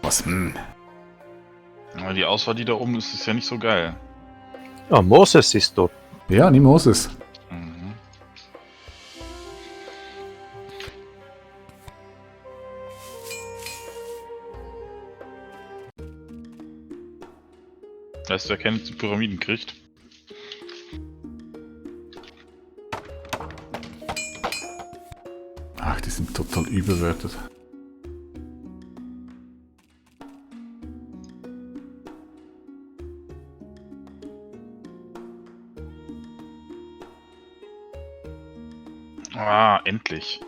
Was, Aber die Auswahl, die da oben ist, ist ja nicht so geil. Ja, Moses ist dort. Ja, nimm Moses. Mhm. Weißt du, wer keine Pyramiden kriegt? Ach, die sind total überbewertet. Ah, endlich.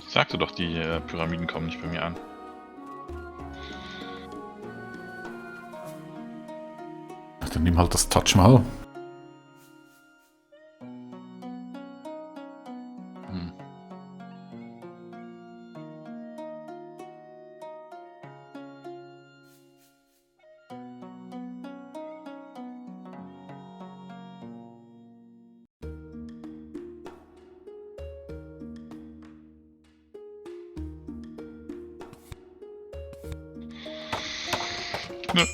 Ich sagte doch, die Pyramiden kommen nicht bei mir an. Ach, dann nimm halt das Taj Mahal. Hm. Nö.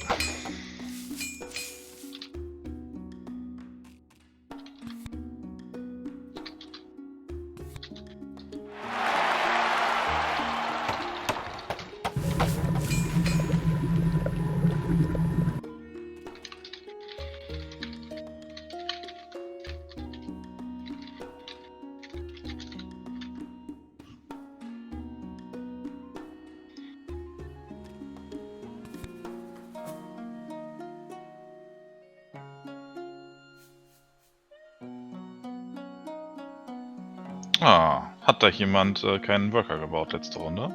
Ah, hat da jemand keinen Worker gebaut letzte Runde?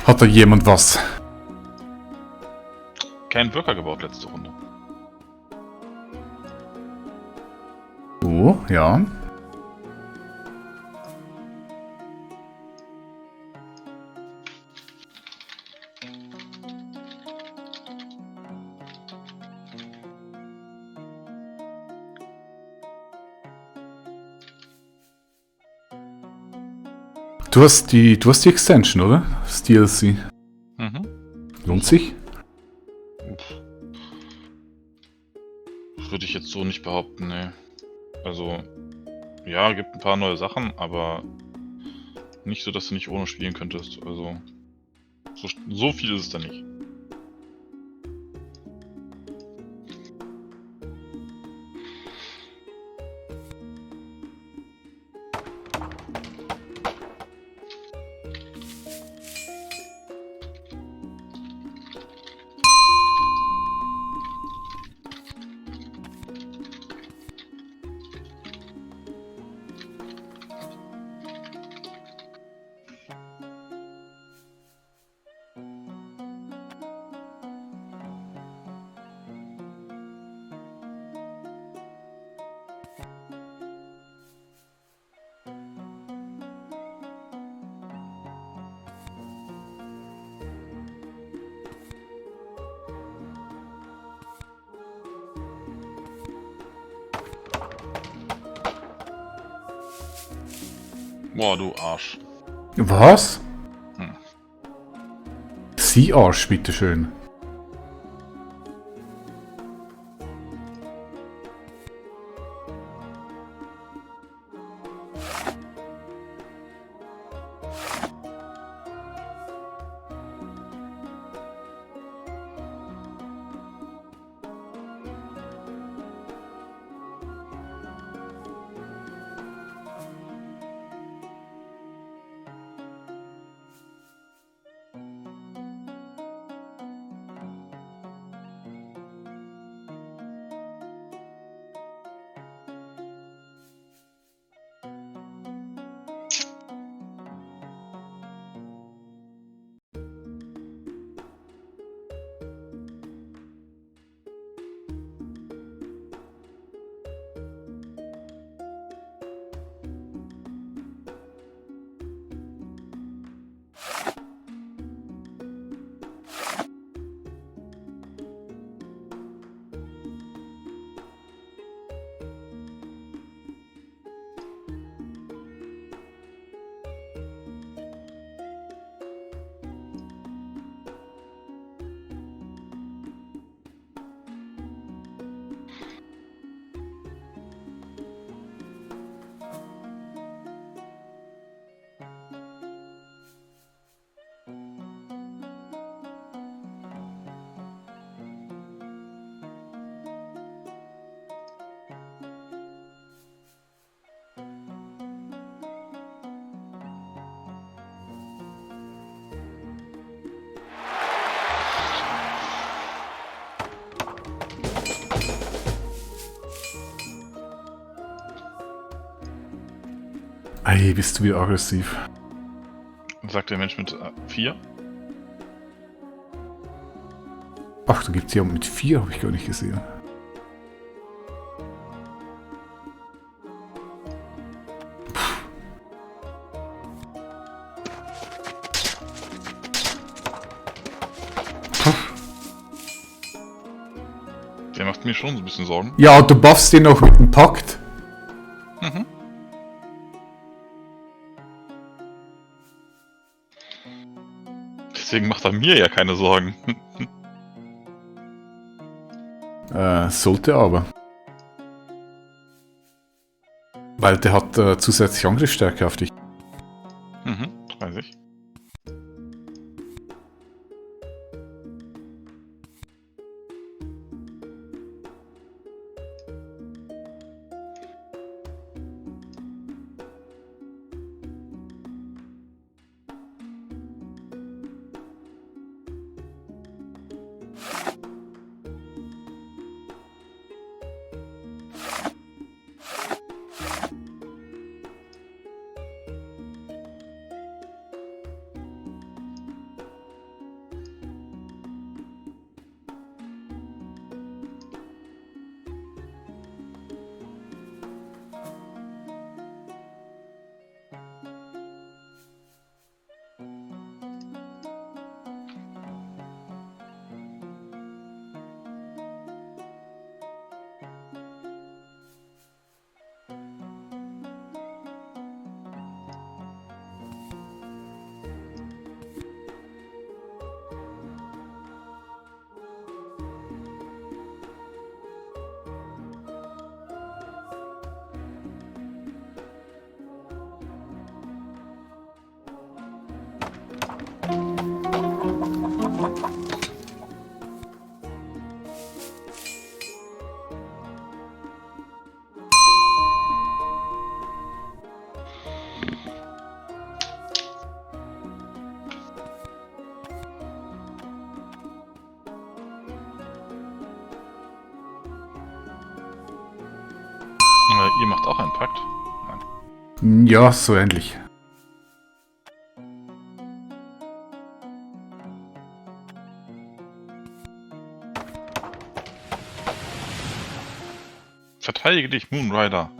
Hat da jemand was? Keinen Worker gebaut letzte Runde. Oh, ja. Du hast die Extension, oder? Das DLC. Mhm. Lohnt sich? Würde ich jetzt so nicht behaupten, ne. Also, ja, gibt ein paar neue Sachen, aber nicht so, dass du nicht ohne spielen könntest. Also, so viel ist es da nicht. Boah, du Arsch. Was? Hm. Sie Arsch, bitteschön. Ey, bist du wieder aggressiv. Sagt der Mensch mit 4? Ach, da gibt's ja mit 4, habe ich gar nicht gesehen. Der macht mir schon so ein bisschen Sorgen. Ja, du buffst den noch mit dem Pakt. Mhm. Deswegen macht er mir ja keine Sorgen. Sollte aber. Weil der hat zusätzlich Angriffsstärke auf dich. Mhm, weiß ich. Ihr macht auch einen Pakt? Nein. Ja, so ähnlich. Verteidige dich, Moonrider.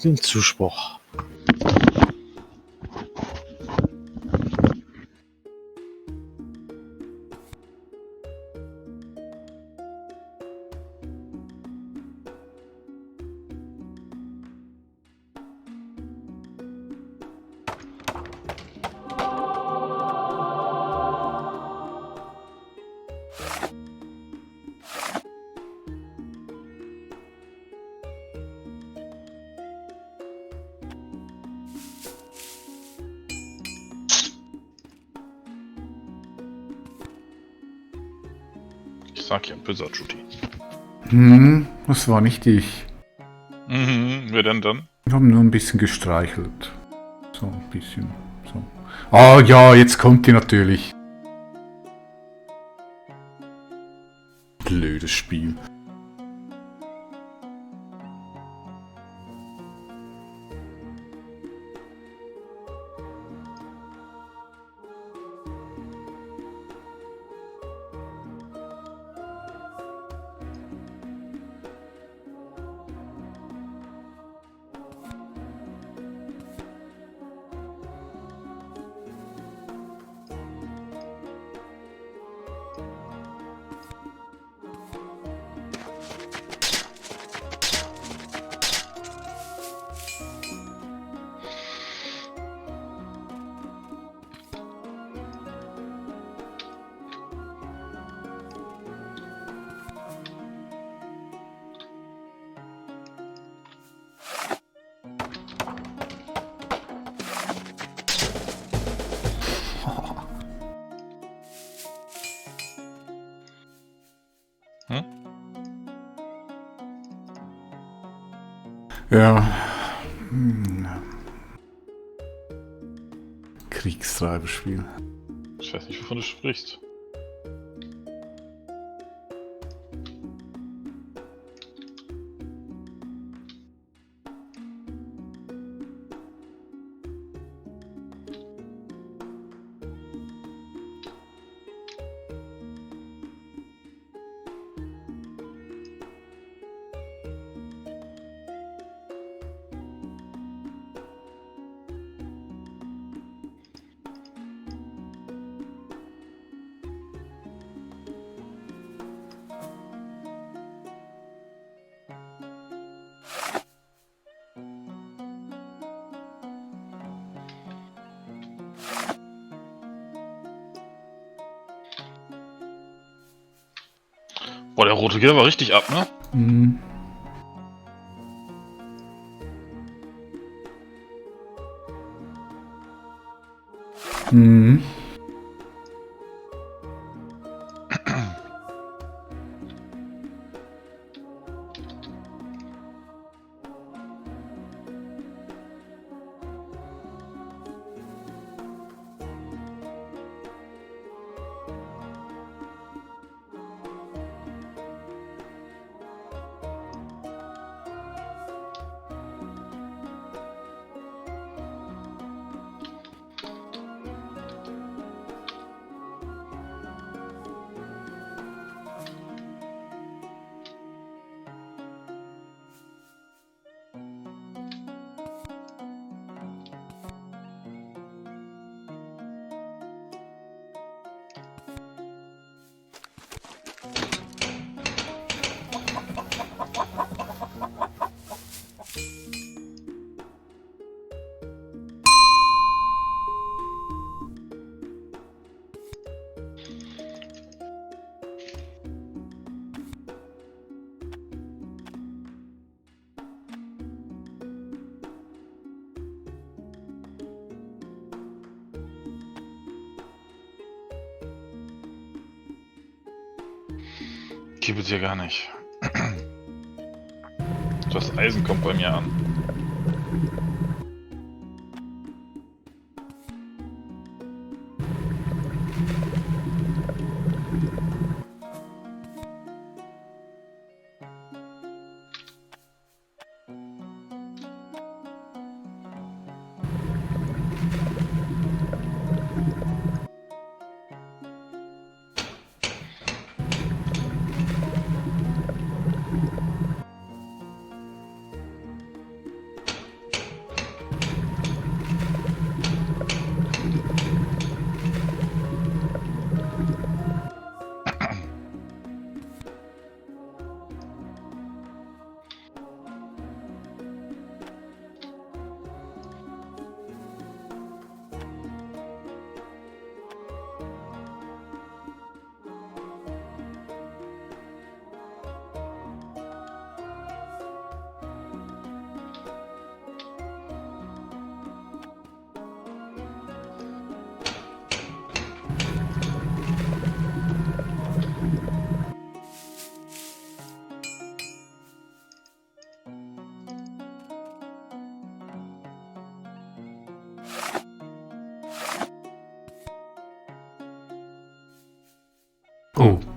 Den Zuspruch. Sag ja, böser Judy. Das war nicht ich. Wer denn dann? Wir haben nur ein bisschen gestreichelt. So ein bisschen. So. Ah ja, jetzt kommt die natürlich. Blödes Spiel. Ja. Kriegstreiberspiel. Ich weiß nicht, wovon du sprichst. Boah, der rote geht aber richtig ab, ne? Mhm. Mhm. Gebe dir gar nicht. Das Eisen kommt bei mir an.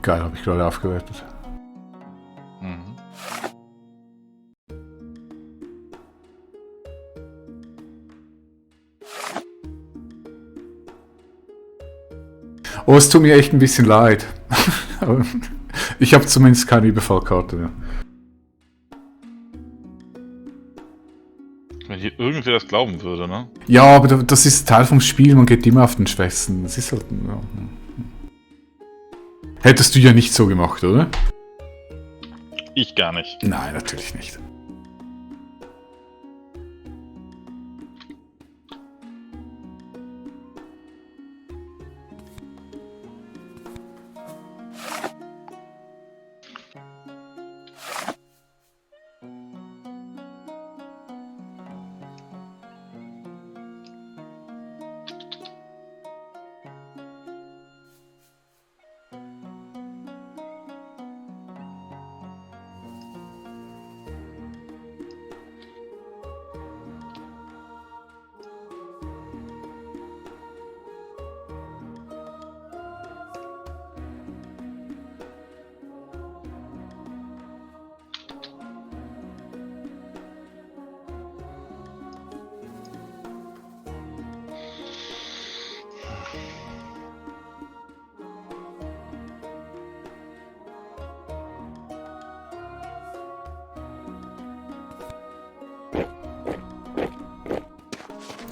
geil, habe ich gerade aufgewertet. Mhm. Oh, es tut mir echt ein bisschen leid. Aber ich habe zumindest keine Überfallkarte mehr. Wenn hier irgendwer das glauben würde, ne? Ja, aber das ist Teil vom Spiel, man geht immer auf den Schwächsten. Das ist halt. Ja. Hättest du ja nicht so gemacht, oder? Ich gar nicht. Nein, natürlich nicht.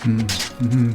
Mhm.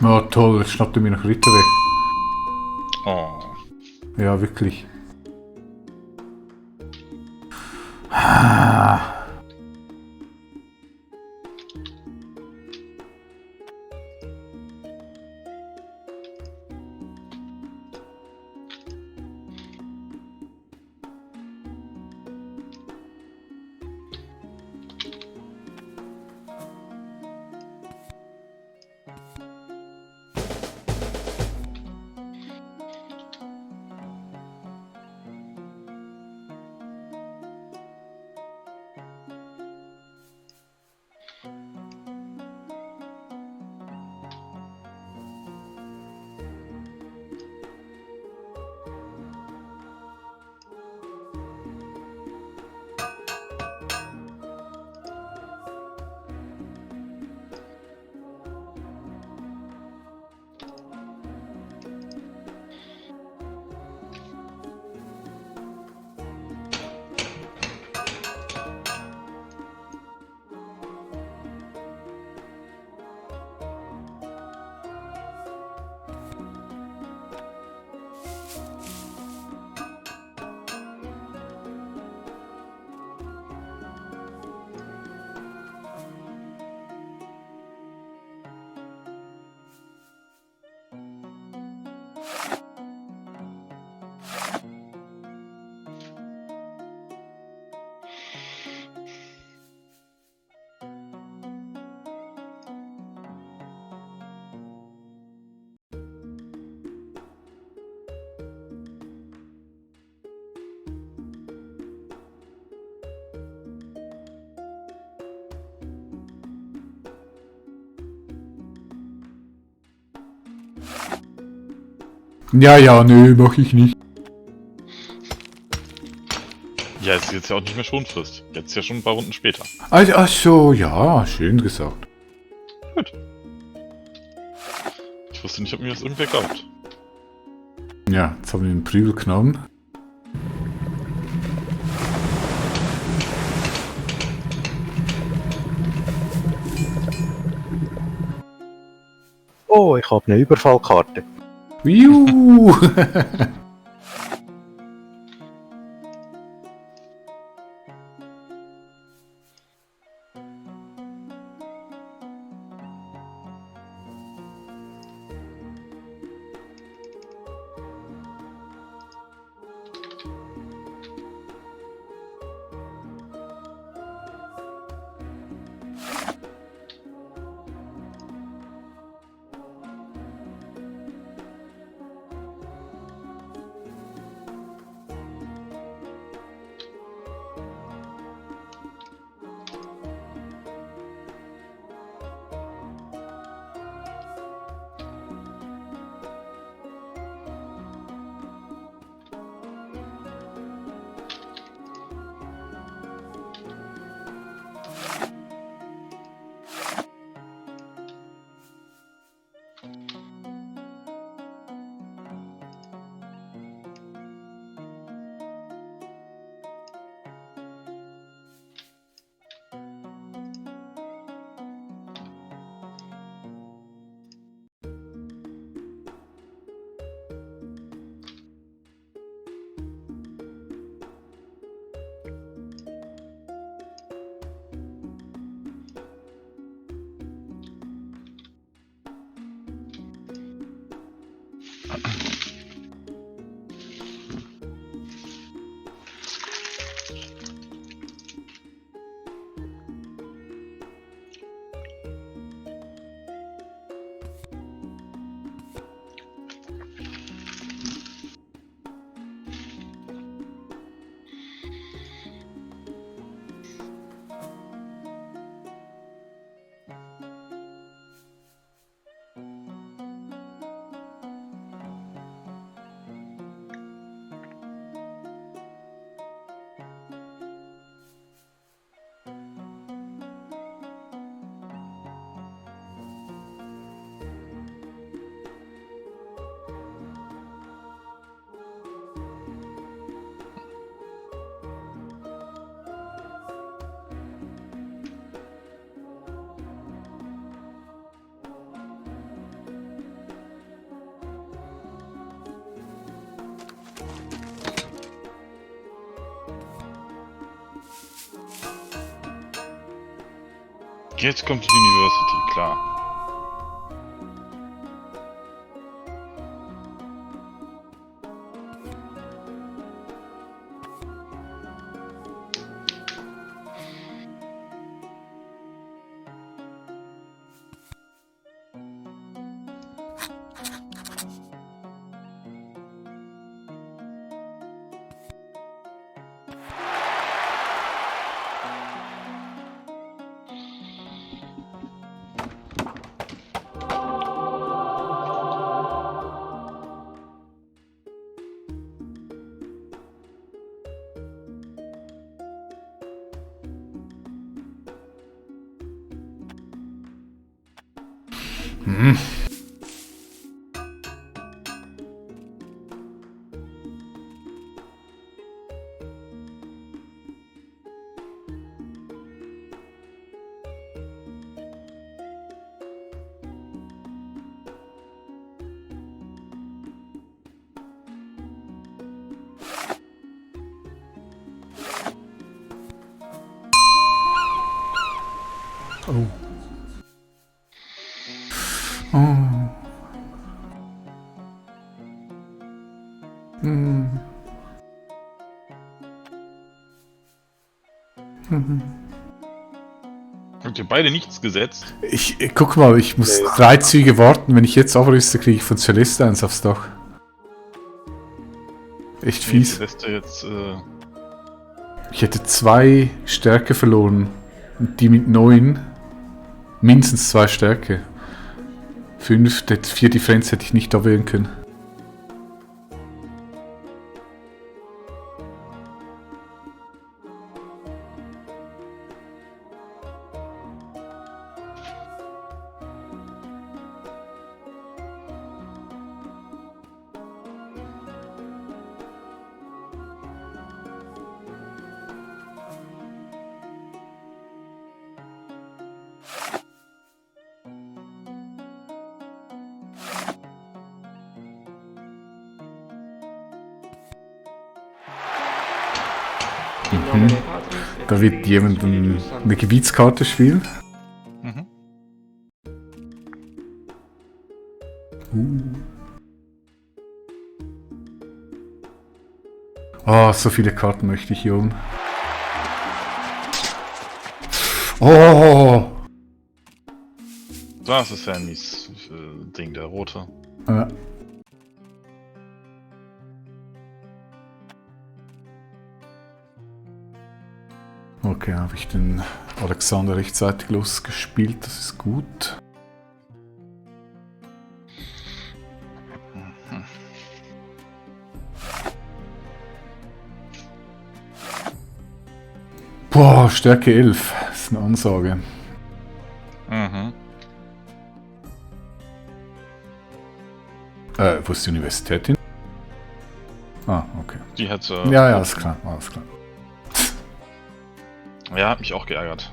Oh toll, jetzt schnappt er mir noch Ritter weg. Oh. Ja, wirklich. Ah. Ja, nö, mach ich nicht. Ja, es ist jetzt ja auch nicht mehr Schonfrist. Jetzt ja schon ein paar Runden später. Ach so, ja, schön gesagt. Gut. Ich wusste nicht, ob mir das irgendwer glaubt. Ja, jetzt haben wir den Prügel genommen. Oh, ich habe eine Überfallkarte. Juhu! Jetzt kommt die University, klar. Hm. Oh. Oh. Hm. Mhm. Habt ihr beide nichts gesetzt? Guck mal, ich muss 3 Züge warten. Wenn ich jetzt abrüste, kriege ich von Celeste eins aufs Dach. Echt fies. Celeste jetzt, Ich hätte 2 Stärke verloren. Und die mit 9. Mindestens 2 Stärke. 5, 4 Defense hätte ich nicht da wählen können. Mhm. Da wird jemand eine Gebietskarte spielen. Mhm. Oh, so viele Karten möchte ich hier holen. Oh! Das ist ja ein mies Ding, der rote. Ja. Okay, habe ich den Alexander rechtzeitig losgespielt, das ist gut. Boah, Stärke 11, das ist eine Ansage. Mhm. Wo ist die Universität hin? Ah, okay. Die hätte. Ja, ja, ist klar, alles klar. Ja, hat mich auch geärgert.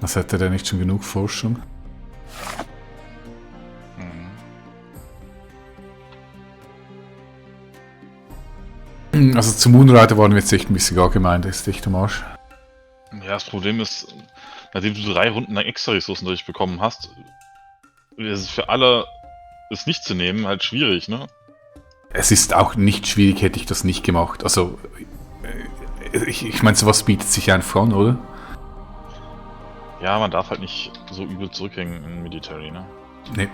Was hätte der nicht schon genug Forschung? Mhm. Also zum Moonrider waren wir jetzt echt ein bisschen gar gemeint, der ist echt am Arsch. Ja, das Problem ist, nachdem du 3 Runden lang extra Ressourcen durchbekommen hast, ist es für alle, es nicht zu nehmen, halt schwierig, ne? Es ist auch nicht schwierig, hätte ich das nicht gemacht. Also, ich meine, sowas bietet sich einfach an, oder? Ja, man darf halt nicht so übel zurückhängen in Military, ne? Nee.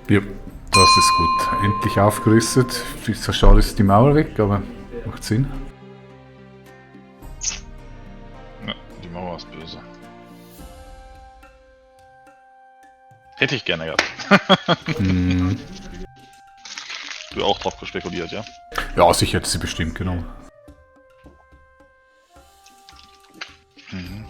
Ja, das ist gut. Endlich aufgerüstet. So schade ist die Mauer weg, aber macht Sinn. Ja, die Mauer ist böse. Hätte ich gerne gehabt. Hm. Du auch drauf gespekuliert, ja? Ja, also ich hätte sie bestimmt genommen. Mhm.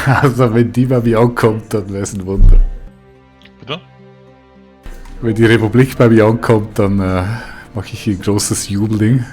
Also wenn die bei mir ankommt, dann wäre es ein Wunder. Bitte? Wenn die Republik bei mir ankommt, dann mache ich ein großes Jubelding.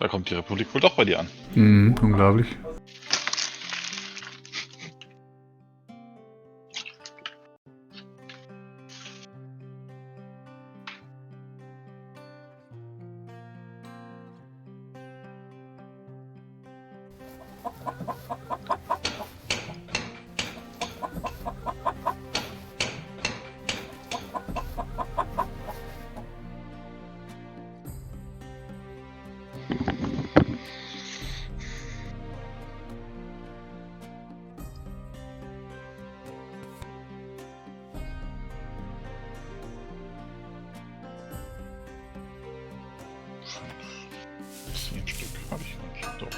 Da kommt die Republik wohl doch bei dir an. Mhm, unglaublich. Ein Stück habe ich nicht. Doch.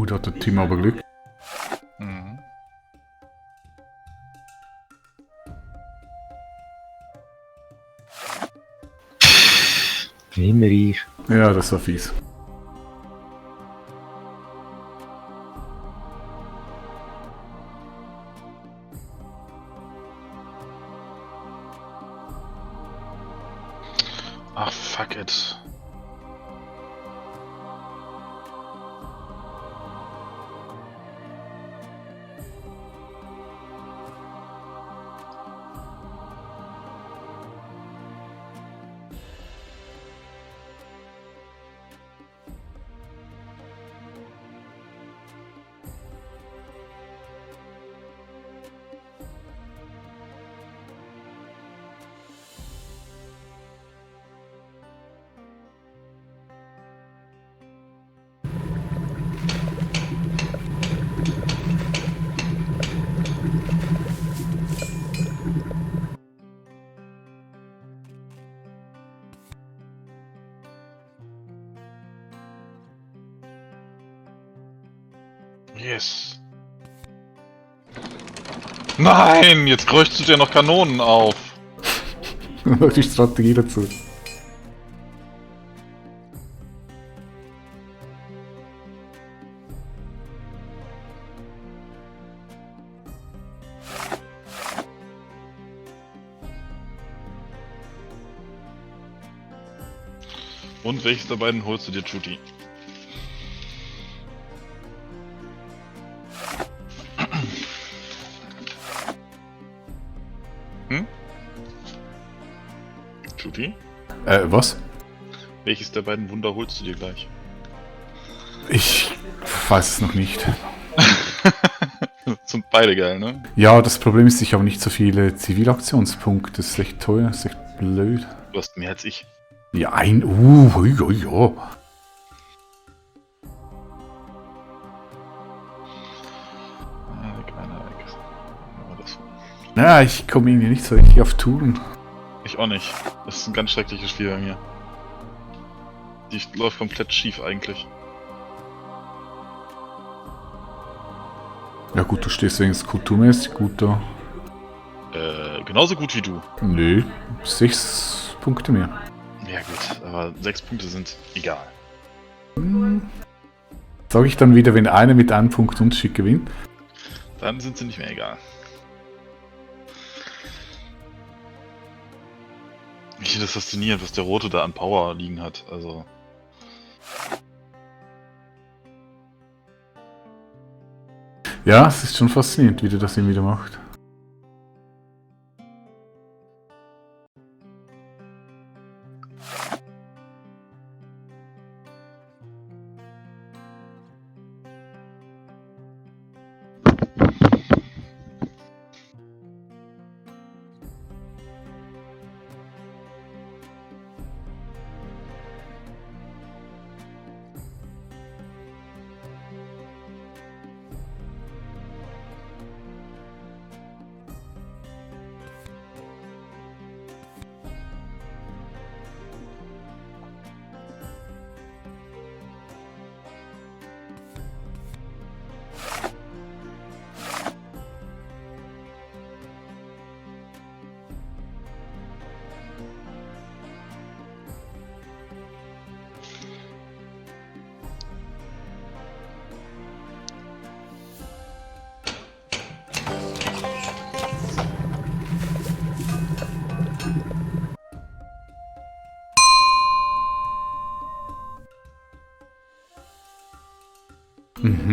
Da hat der Tim aber Glück. Mhm. Immer ich. Ja, das war fies. Ach, fuck it. Yes. Nein, jetzt rüstest du dir noch Kanonen auf. Die Strategie dazu. Und welches der beiden holst du dir, Judy? Hm? Judy? Was? Welches der beiden Wunder holst du dir gleich? Ich weiß es noch nicht. Sind beide geil, ne? Ja, das Problem ist, ich habe nicht so viele Zivilaktionspunkte. Das ist echt teuer, das ist echt blöd. Du hast mehr als ich. Ja, ja. Ja, ich komme irgendwie nicht so richtig auf Touren. Ich auch nicht. Das ist ein ganz schreckliches Spiel bei mir. Die läuft komplett schief eigentlich. Ja gut, du stehst wenigstens kulturmäßig gut da. Genauso gut wie du. Nö, 6 Punkte mehr. Ja gut, aber 6 Punkte sind egal. Sag ich dann wieder, wenn einer mit einem Punkt Unterschied gewinnt? Dann sind sie nicht mehr egal. Ich finde das faszinierend, was der Rote da an Power liegen hat. Also. Ja, es ist schon faszinierend, wie der das immer wieder macht.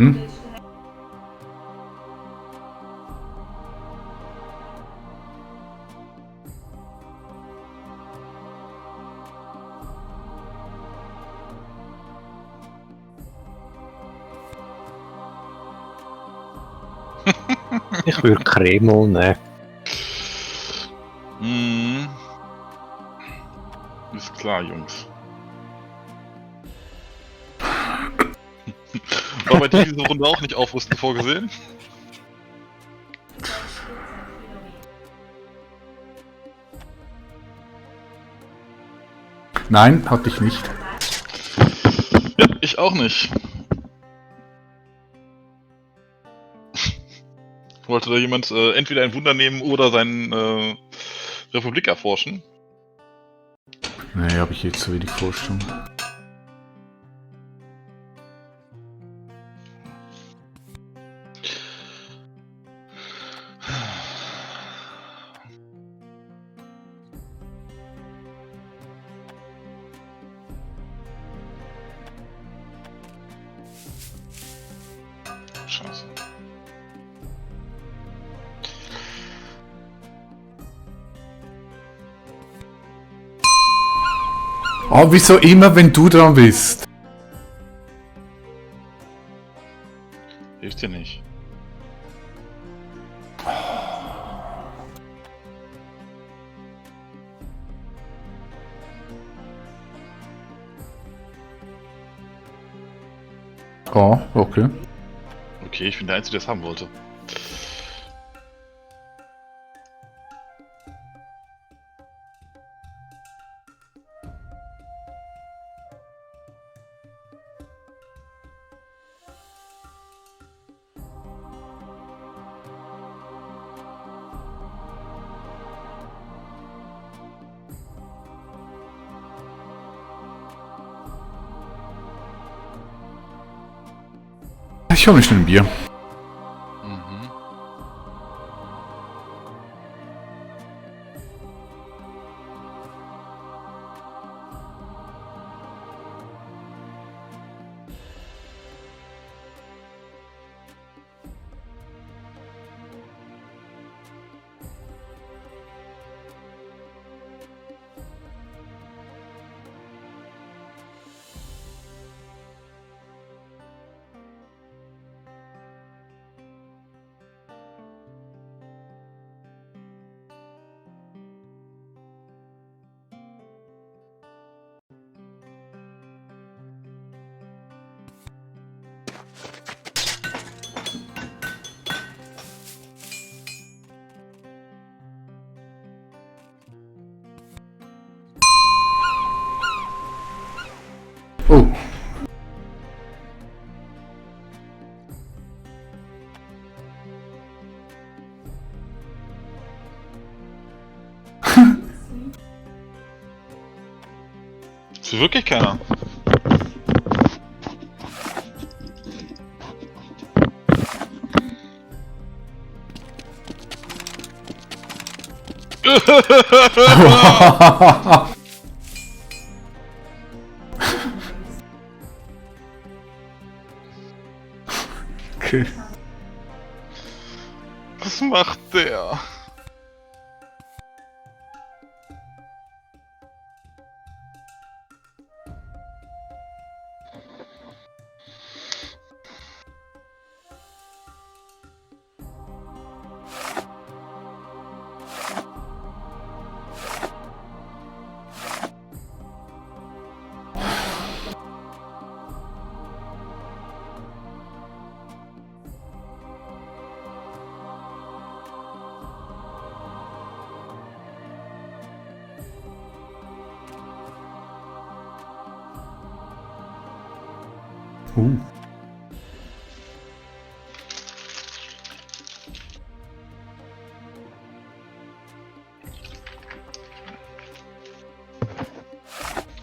Mhm. Ich würde Kreml nehmen. Hm. Ist klar, Jungs. War bei dir diese Runde auch nicht aufrüsten vorgesehen? Nein, hatte ich nicht. Ja, ich auch nicht. Wollte da jemand entweder ein Wunder nehmen oder seine Republik erforschen? Nee, habe ich jetzt so wenig Vorstellung. Scheiße. Oh, wieso immer, wenn du dran bist? Hilft dir nicht. Oh, okay. Okay, ich bin der Einzige, der es haben wollte. Ich hole mir schnell ein Bier. Mhm. Oh. Ist wirklich keiner. Okay. Was macht der?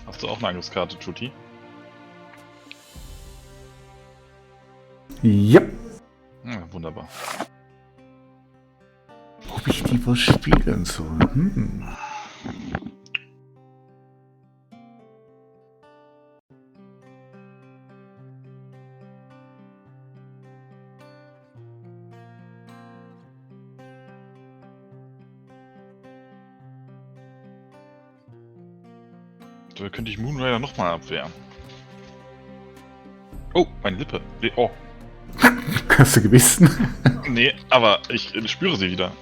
Hast du auch eine Angriffskarte, Tutti? Yep. Ja, wunderbar. Ob ich die was spielen soll? Hm. Da könnte ich Moonrider nochmal abwehren. Oh, meine Lippe. Oh, Hast du gewissen? nee, aber ich spüre sie wieder.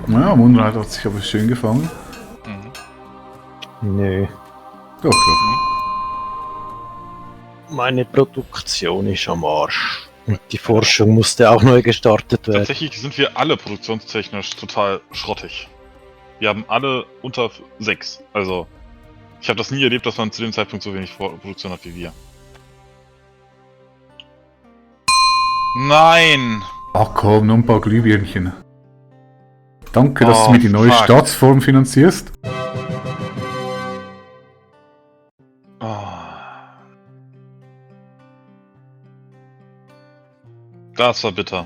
Ja, Moonlight hat sich aber schön gefangen. Mhm. Nö. Doch, doch. Meine Produktion ist am Arsch. Und die Forschung musste auch neu gestartet werden. Tatsächlich sind wir alle produktionstechnisch total schrottig. Wir haben alle unter 6. Also, ich habe das nie erlebt, dass man zu dem Zeitpunkt so wenig Produktion hat wie wir. Nein! Ach komm, noch ein paar Glühbirnchen. Danke, dass Oh, du mir die neue fuck. Staatsform finanzierst. Ah. Das war bitter.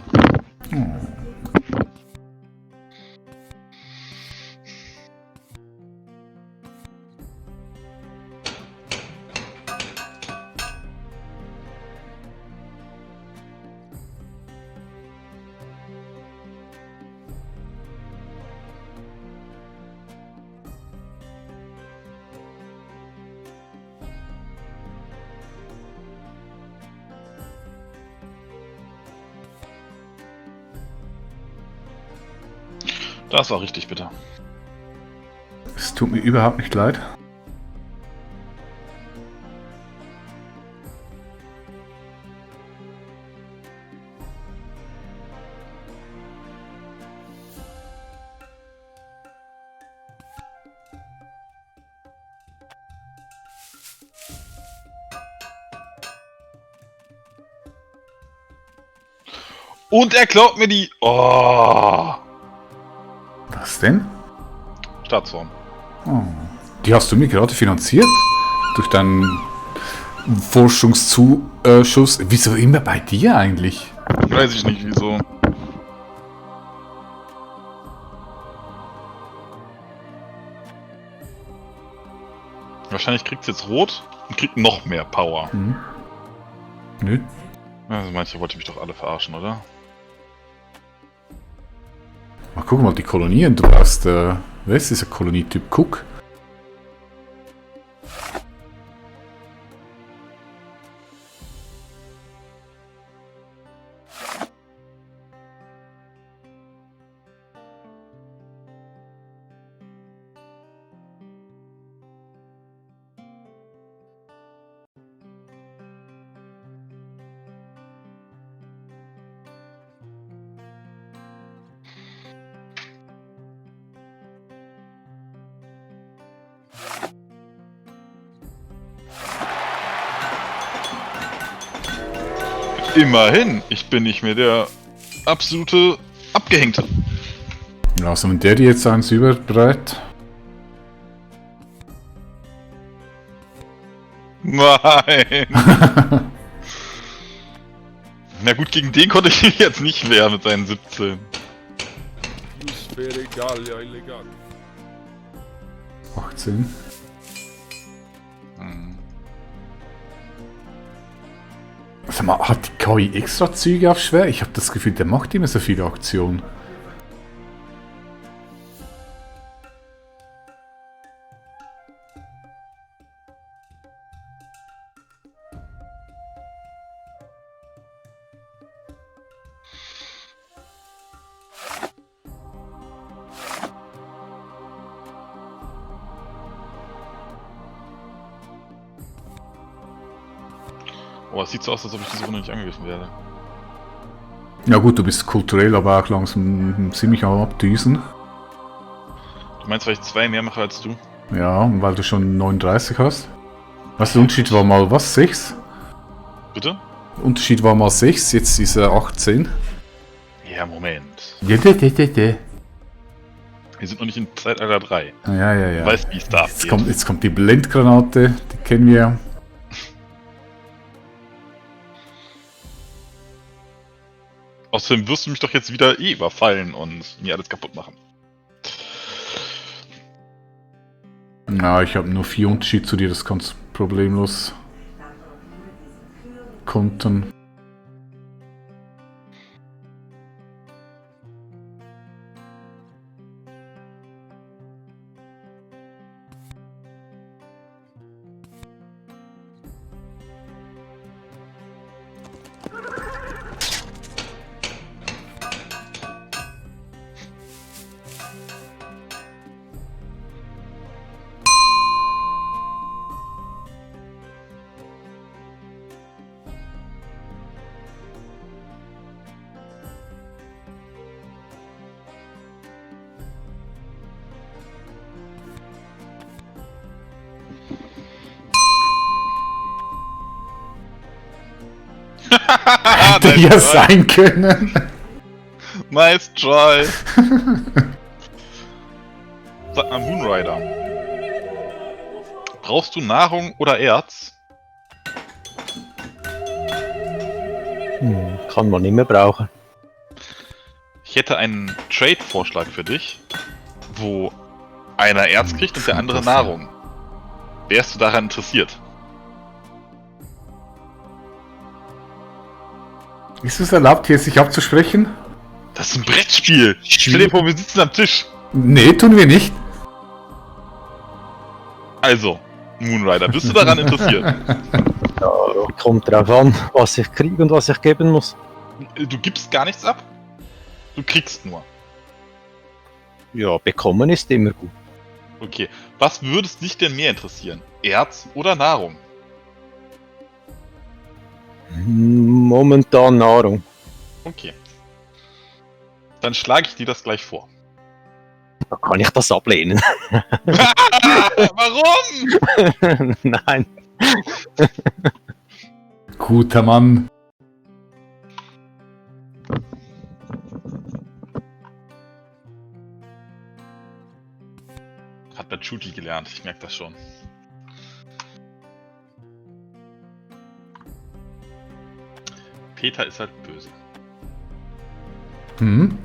Das war richtig bitter. Es tut mir überhaupt nicht leid. Und er klaut mir die... Oh! Was denn? Staatsform. Oh. Die hast du mir gerade finanziert? Durch deinen Forschungszuschuss. Wieso immer bei dir eigentlich? Weiß ich nicht, wieso. Wahrscheinlich kriegt es jetzt rot und kriegt noch mehr Power. Hm. Nö. Also manche wollte mich doch alle verarschen, oder? Mal guck mal, die Kolonien. Du brauchst, wer ist dieser Kolonietyp? Cook. Immerhin, ich bin nicht mehr der absolute Abgehängte. Also wenn der dir jetzt eins überbreit. Nein! Na gut, gegen den konnte ich mich jetzt nicht wehren mit seinen 17. 18. Hm. Sag mal, hat die KI extra Züge auf schwer? Ich habe das Gefühl, der macht immer so viele Aktionen. Oh, es sieht so aus, als ob ich diese Runde nicht angegriffen werde. Ja gut, du bist kulturell aber auch langsam ziemlich am Abdüsen. Du meinst, weil ich 2 mehr mache als du? Ja, und weil du schon 39 hast. Was, der Unterschied war mal was? 6? Bitte? Unterschied war mal 6, jetzt ist er 18. Ja, Moment. Ja. Wir sind noch nicht in Zeitalter 3. Ja. Du weißt, wie es da Jetzt abgeht. jetzt kommt die Blendgranate, die kennen wir. Außerdem wirst du mich doch jetzt wieder überfallen und mir alles kaputt machen. Ja, ich habe nur 4 Unterschied zu dir, das kannst du problemlos kontern. Hätte Nice ja try. sein können. Nice try. Sag mal, Moonrider. Brauchst du Nahrung oder Erz? Kann man nicht mehr brauchen. Ich hätte einen Trade-Vorschlag für dich, wo einer Erz kriegt und der andere Nahrung. Wärst du daran interessiert? Ist es erlaubt, hier sich abzusprechen? Das ist ein Brettspiel! Stell dir vor, wir sitzen am Tisch. Nee, tun wir nicht. Also, Moonrider, bist du daran interessiert? Ja, kommt drauf an, was ich kriege und was ich geben muss. Du gibst gar nichts ab? Du kriegst nur. Ja, bekommen ist immer gut. Okay, was würde dich denn mehr interessieren? Erz oder Nahrung? Momentan Nahrung. Okay. Dann schlage ich dir das gleich vor. Da kann ich das ablehnen. Warum? Nein. Guter Mann. Hat bei Chuti gelernt, ich merke das schon. Peter ist halt böse. Hm?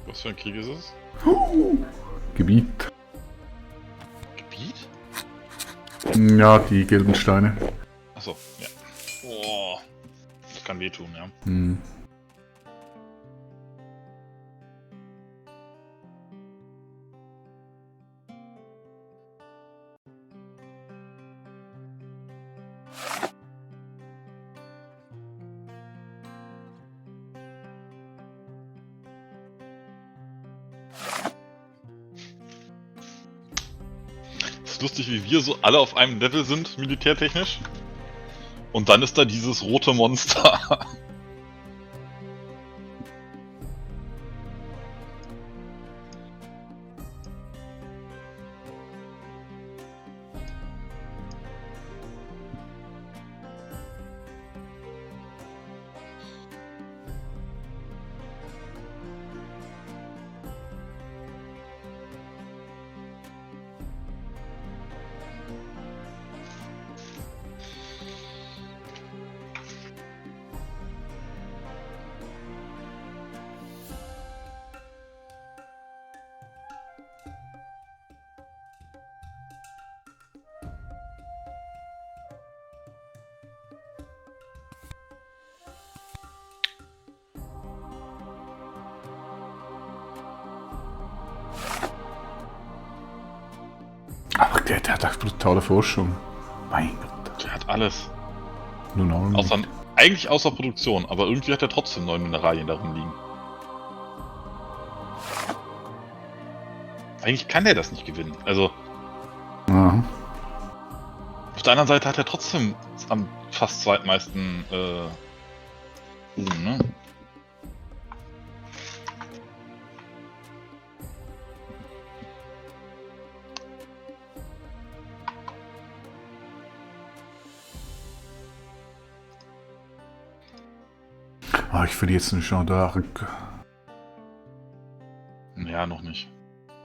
Was für ein Krieg ist es? Gebiet. Gebiet? Ja, die gelben Steine. Achso, ja. Oh, das kann wehtun, ja. Hm. lustig, wie wir so alle auf einem Level sind, militärtechnisch. Und dann ist da dieses rote Monster. Aber der hat auch brutale Forschung. Mein Gott. Der hat alles. Nun auch nicht. Eigentlich außer Produktion, aber irgendwie hat er trotzdem 9 Mineralien darin liegen. Eigentlich kann der das nicht gewinnen. Also, Ja. auf der anderen Seite hat er trotzdem am fast zweitmeisten Ruhm, ne? Ah, ich verliere jetzt eine Jeanne d'Arc. Ja, noch nicht.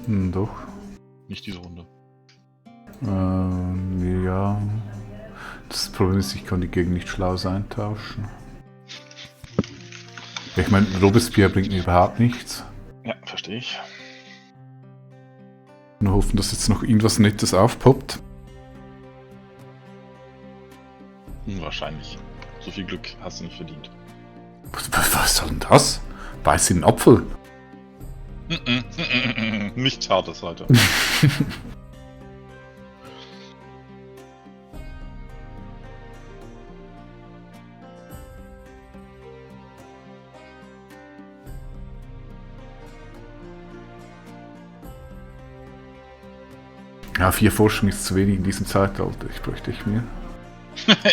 Doch. Nicht diese Runde. Ja. Das Problem ist, ich kann die Gegend nicht schlau eintauschen. Ich meine, Robespierre bringt mir überhaupt nichts. Ja, verstehe ich. Nur hoffen, dass jetzt noch irgendwas Nettes aufpoppt. Unwahrscheinlich. So viel Glück hast du nicht verdient. Was soll denn das? Beiß in den Apfel. Nichts Hartes heute. Ja, 4 Forschung ist zu wenig in diesem Zeitalter. Ich bräuchte echt mehr.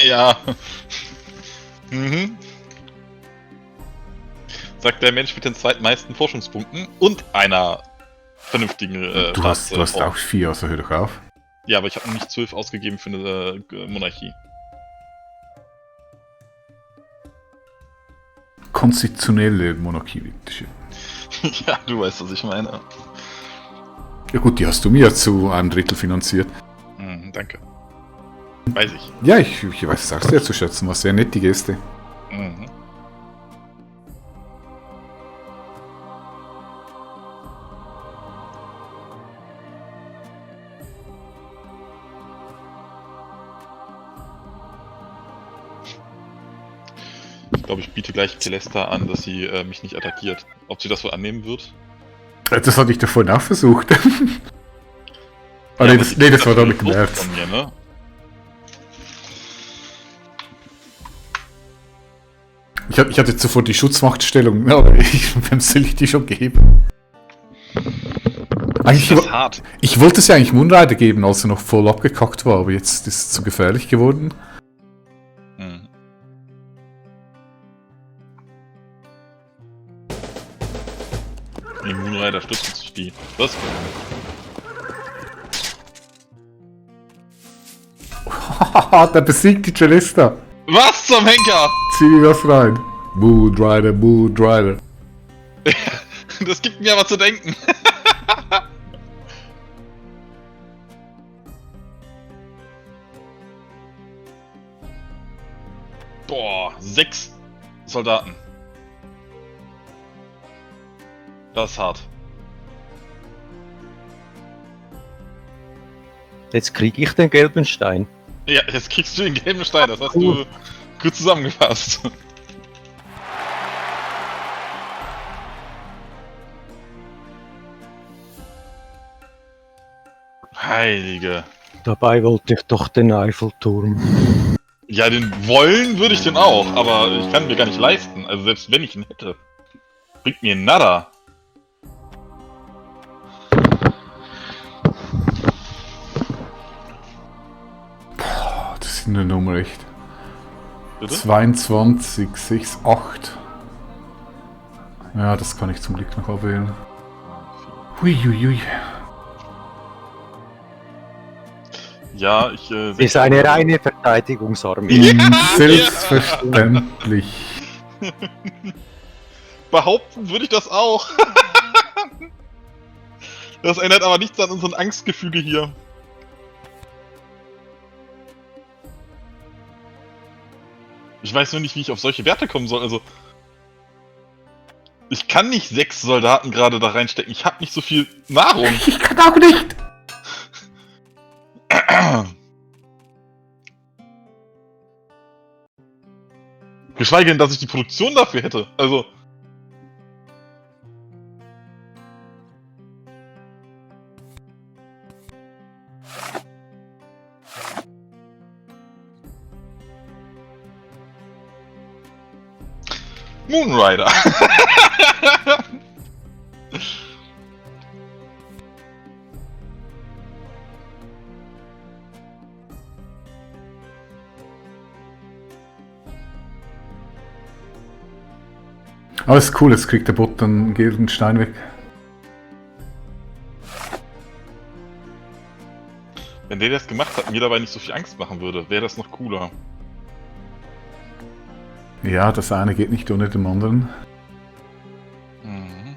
Ja. Mhm. Sagt der Mensch mit den zweitmeisten Forschungspunkten und einer vernünftigen Du hast Staatsform. auch 4, also hör doch auf. Ja, aber ich habe noch nicht 12 ausgegeben für eine Monarchie. Konstitutionelle Monarchie, bitteschön. Ja, du weißt, was ich meine. Ja gut, die hast du mir zu einem Drittel finanziert. Danke. Weiß ich. Ja, ich weiß es auch sehr zu schätzen. War sehr nett, die Geste. Mhm. Ich glaube, ich biete gleich Celesta an, dass sie mich nicht attackiert. Ob sie das wohl annehmen wird? Das hatte ich doch vorhin auch versucht. Ah, Ja, nee, aber das war natürlich damit im Brust März. von mir, ne? Ich hatte zuvor die Schutzmachtstellung, aber wem soll ich die schon geben? Eigentlich, Das ist hart. ich wollte es ja eigentlich Moonrider geben, als er noch voll abgekackt war, aber jetzt ist es zu gefährlich geworden. Mhm. Die Moonrider stützt sich die. Was? Haha, der besiegt die Celesta. Was zum Henker? Zieh mir was rein. Moonrider, Moonrider. Das gibt mir aber zu denken. Boah, 6 Soldaten. Das ist hart. Jetzt kriege ich den gelben Stein. Ja, jetzt kriegst du den gelben Stein, das hast du gut zusammengefasst. Heilige. Dabei wollte ich doch den Eiffelturm. Ja, den wollen würde ich den auch, aber ich kann mir gar nicht leisten. Also selbst wenn ich ihn hätte. Bringt mir nada. beschissene Nummer, echt. Bitte? 22, 6, 8. Ja, das kann ich zum Glück noch abwählen. Huiuiui. Ja, ich Ist eine reine Verteidigungsarmee. Ja. Selbstverständlich. Behaupten würde ich das auch. Das ändert aber nichts an unseren Angstgefüge hier. Ich weiß nur nicht, wie ich auf solche Werte kommen soll. Also, ich kann nicht 6 Soldaten gerade da reinstecken. Ich habe nicht so viel Nahrung. Ich kann auch nicht. Geschweige denn, dass ich die Produktion dafür hätte. Also. Moonrider. Aber ist cool, jetzt kriegt der Bot dann gelben Stein weg. Wenn der das gemacht hat, mir dabei nicht so viel Angst machen würde, wäre das noch cooler. Ja, das eine geht nicht ohne den anderen. Mhm.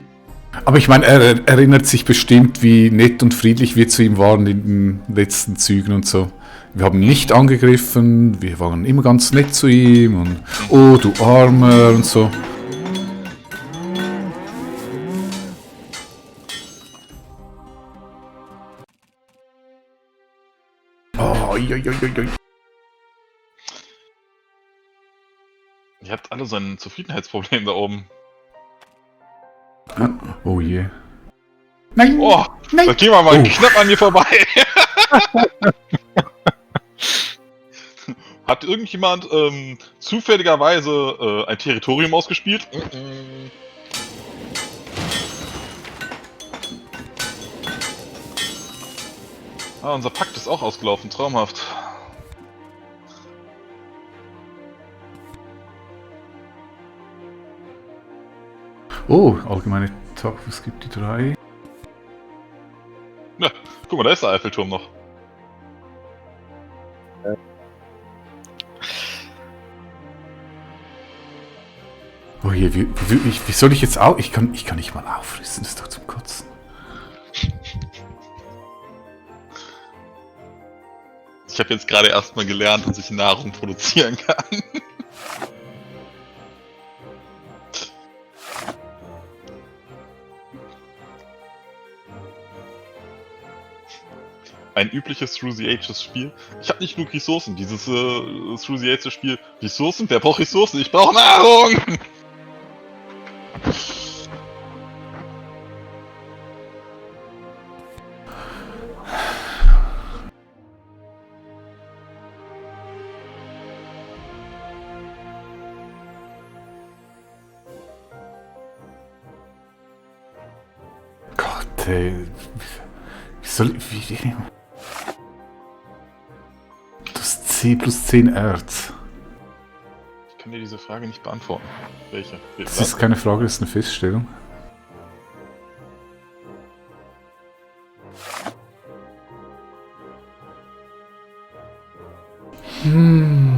Aber ich meine, er erinnert sich bestimmt, wie nett und friedlich wir zu ihm waren in den letzten Zügen und so. Wir haben ihn nicht angegriffen, wir waren immer ganz nett zu ihm und oh, du Armer und so. Oh, oi, oi, oi, oi. Ihr habt alle so ein Zufriedenheitsproblem da oben. Oh je. Nein! Oh, nein! da gehen wir mal Oh. knapp an mir vorbei. Hat irgendjemand zufälligerweise ein Territorium ausgespielt? Ah, unser Pakt ist auch ausgelaufen, traumhaft. Oh, allgemeine Tag, es gibt die 3. Ja, guck mal, da ist der Eiffelturm noch. Oh je, wie soll ich jetzt auch? Ich kann nicht mal aufrüsten, das ist doch zum Kotzen. Ich habe jetzt gerade erstmal gelernt, dass ich Nahrung produzieren kann. Ein übliches Through the Ages Spiel. Ich habe nicht genug Ressourcen. Dieses Through the Ages Spiel. Ressourcen? Wer braucht Ressourcen? Ich brauche Nahrung! Gott, ey. Wie soll ich. Wie. Das C plus 10 Erz. Ich kann dir diese Frage nicht beantworten. Welche? Das ist keine Frage, das ist eine Feststellung. Hm.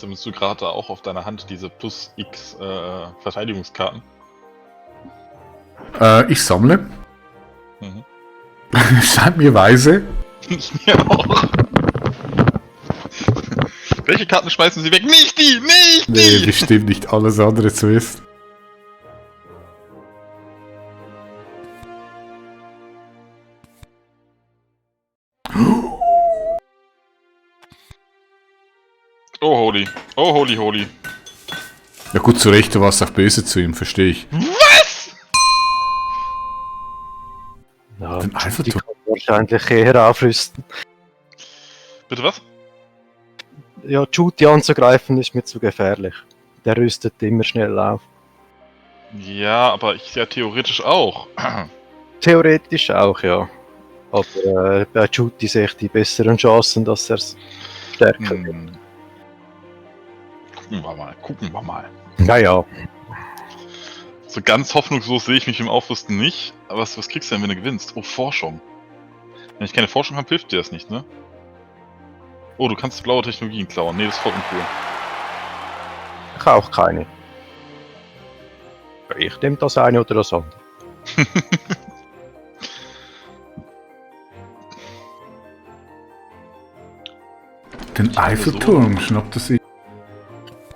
Sammelst du gerade auch auf deiner Hand diese plus X Verteidigungskarten? Ich sammle. Mhm. Scheint mir weise. Mir auch. Welche Karten schmeißen sie weg? Nicht die! Nicht Nee, die! bestimmt nicht alles andere zuerst. Oh holy. Oh holy holy. Ja gut, zu Recht, du warst auch böse zu ihm, verstehe ich. Was? Ja, Den die Eiffelturm. kann wahrscheinlich eher aufrüsten. Bitte was? Ja, Judy anzugreifen ist mir zu gefährlich. Der rüstet immer schnell auf. Ja, aber ich ja theoretisch auch. Theoretisch auch, ja. Aber bei Judy sehe ich die besseren Chancen, dass er es stärker wird. Gucken wir mal, gucken wir mal. Naja, So ganz hoffnungslos sehe ich mich im Aufrüsten nicht. Aber was kriegst du denn, wenn du gewinnst? Oh, Forschung. Wenn ich keine Forschung habe, hilft dir das nicht, ne? Oh, du kannst blaue Technologien klauen. Nee, das ist voll uncool. ich auch keine. Ich nehme das eine oder das andere. Den Eiffelturm schnappt er sich.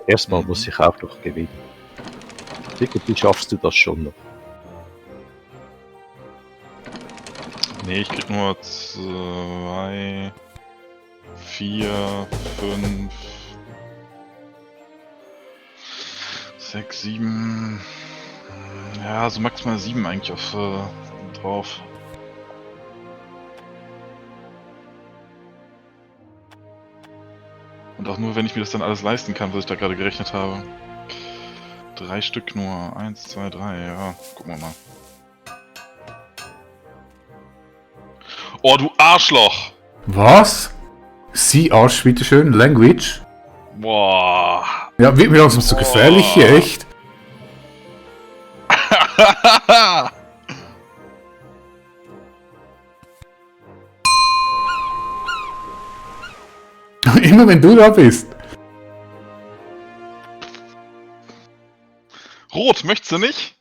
Erstmal muss ich auch noch gewinnen. Irgendwie schaffst du das schon noch. Nee, ich krieg nur 2, 4, 5, 6, 7. Ja, so maximal 7 eigentlich auf drauf. Und auch nur, wenn ich mir das dann alles leisten kann, was ich da gerade gerechnet habe. 3 Stück nur. 1, 2, 3, ja. Gucken wir mal. Oh, du Arschloch! Was? Sie Arsch, bitteschön. Language? Boah. Ja, wird mir langsam so gefährlich hier, echt. Immer wenn du da bist. Rot, möchtest du nicht?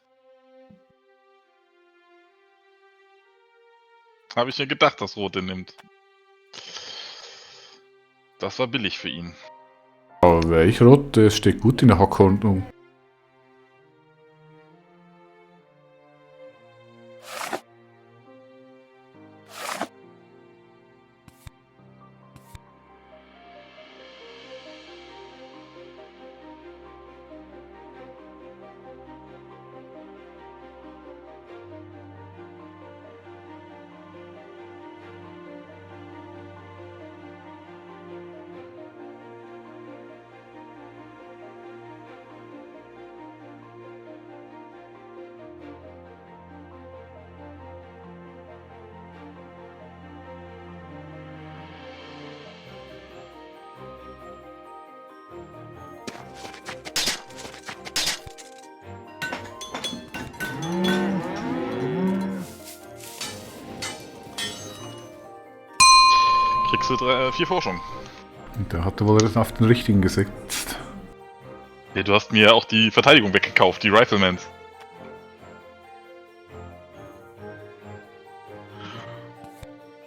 Habe ich mir gedacht, dass Rot den nimmt. Das war billig für ihn. Aber wäre ich rot, der steht gut in der Hackordnung. Kriegst du 4 Forschung. Und der hatte wohl auf den richtigen gesetzt. Ja, du hast mir auch die Verteidigung weggekauft, die Riflemans.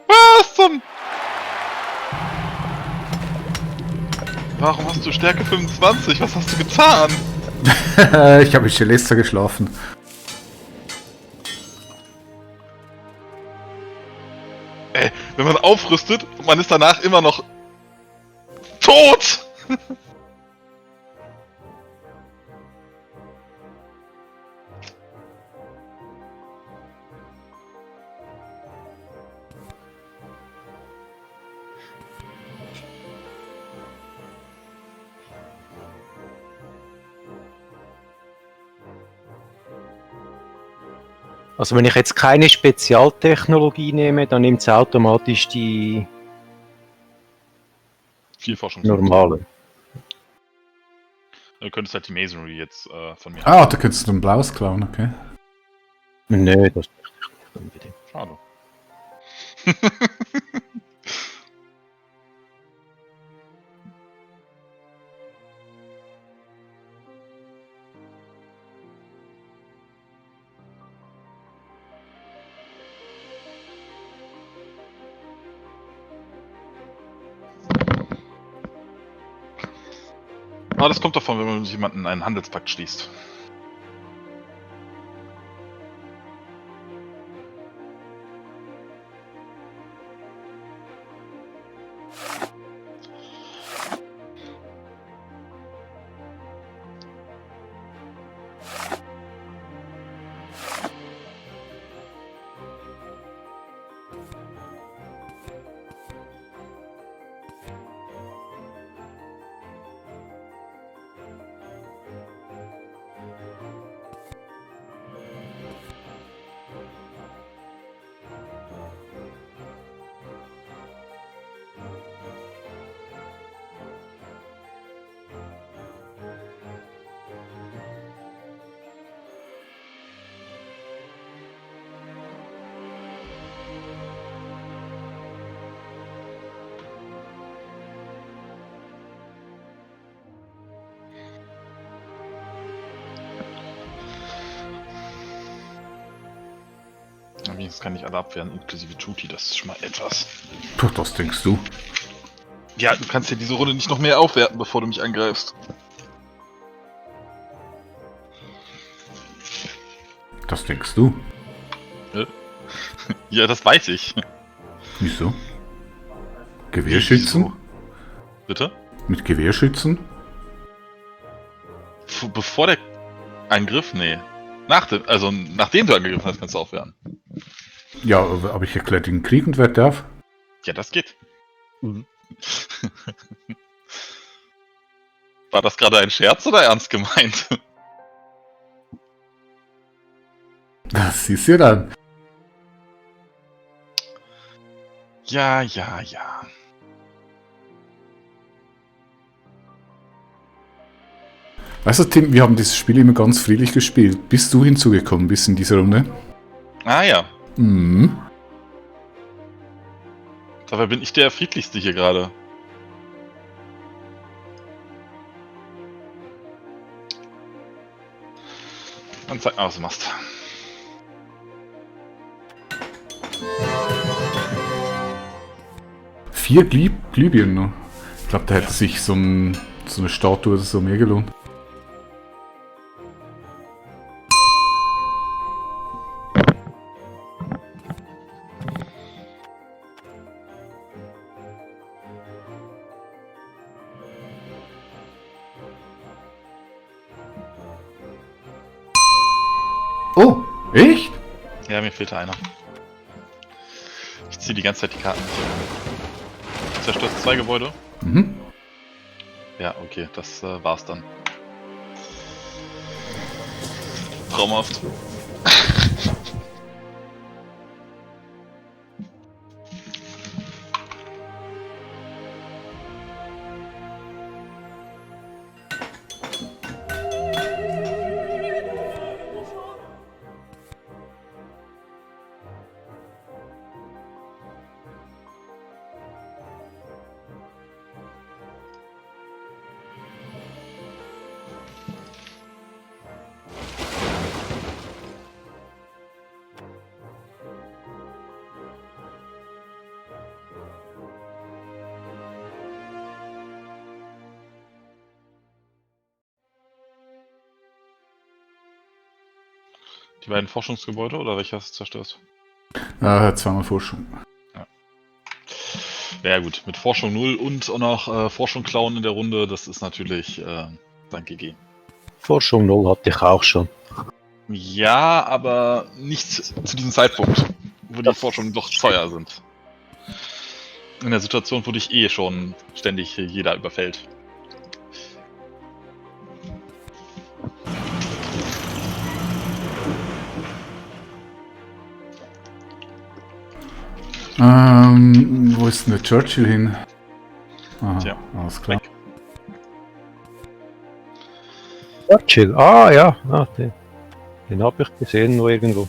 Was zum... Warum hast du Stärke 25? Was hast du getan? Ich habe in Celesta geschlafen. Ey, wenn man aufrüstet und man ist danach immer noch tot! Also wenn ich jetzt keine Spezialtechnologie nehme, dann nimmt es automatisch die 4 Forschung. normale. Du könntest halt die Masonry jetzt von mir Ah, da könntest du ein blaues klauen, okay. Nö, das möchte ich nicht unbedingt. Schade. Aber das kommt davon, wenn man mit jemandem einen Handelspakt schließt. Wenigstens kann ich alle abwehren, inklusive Juti, das ist schon mal etwas. Puh, das denkst du. Ja, du kannst ja diese Runde nicht noch mehr aufwerten, bevor du mich angreifst. Das denkst du. Ja, das weiß ich. Wieso? Gewehrschützen? Wieso? Bitte? Mit Gewehrschützen? Bevor der Angriff? Nee. Nachdem du angegriffen hast, kannst du aufwehren. Ja, aber ich erkläre den Krieg und werte auf. Ja, das geht. Mhm. War das gerade ein Scherz oder ernst gemeint? Das ist ja dann. Ja. Weißt du, Tim, wir haben dieses Spiel immer ganz friedlich gespielt, bis du hinzugekommen bist in dieser Runde. Ah ja. Mhm. Dabei bin ich der friedlichste hier gerade. Dann zeig mal, was du machst. Vier Glühbirnen noch. Ich glaube, da hätte sich so eine Statue oder so mehr gelohnt. Oh, echt? Ja, mir fehlte einer. Ich ziehe die ganze Zeit die Karten. Zerstörst 2 Gebäude? Mhm. Ja, okay, das war's dann. Traumhaft. Die beiden Forschungsgebäude oder welches zerstörst? Zweimal Forschung. Ja gut, mit Forschung 0 und auch noch Forschung klauen in der Runde, das ist natürlich dann GG. Forschung 0 hatte ich auch schon. Ja, aber nicht zu diesem Zeitpunkt, wo die Forschungen doch teuer sind. In der Situation, wo dich eh schon ständig jeder überfällt. Wo ist denn der Churchill hin? Aha, Tja, alles klar. weg. Churchill, ja, den habe ich gesehen nur irgendwo.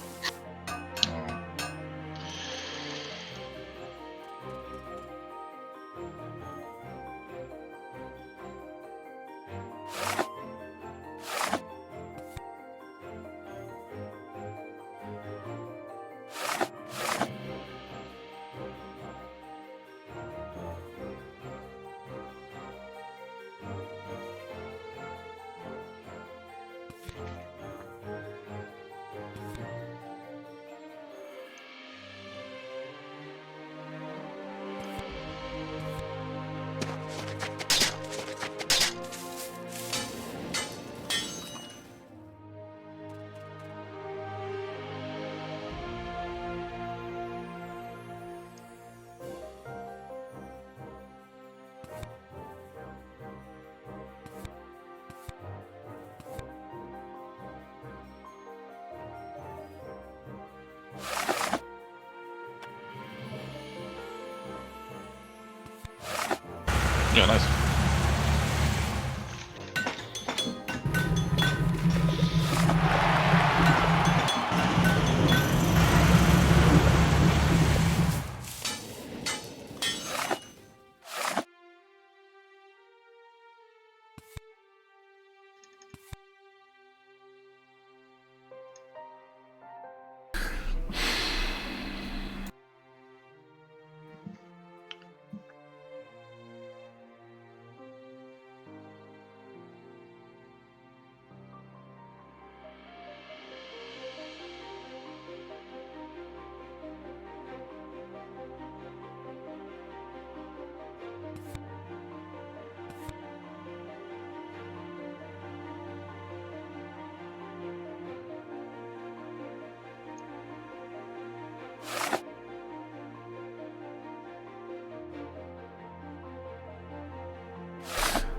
Ja, nice.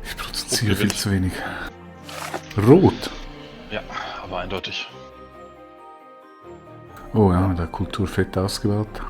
Ich produziere viel zu wenig. Rot. Ja, aber eindeutig. Oh ja, der Kulturfett ausgebaut.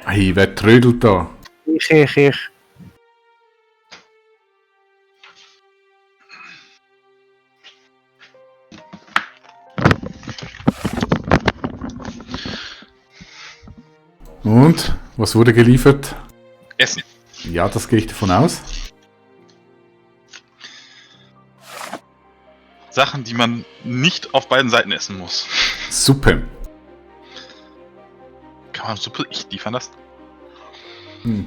Hey, wer trödelt da? Ich. Und? Was wurde geliefert? Essen. Ja, das gehe ich davon aus. Sachen, die man nicht auf beiden Seiten essen muss. Suppe. Kann man super. Ich liefern das.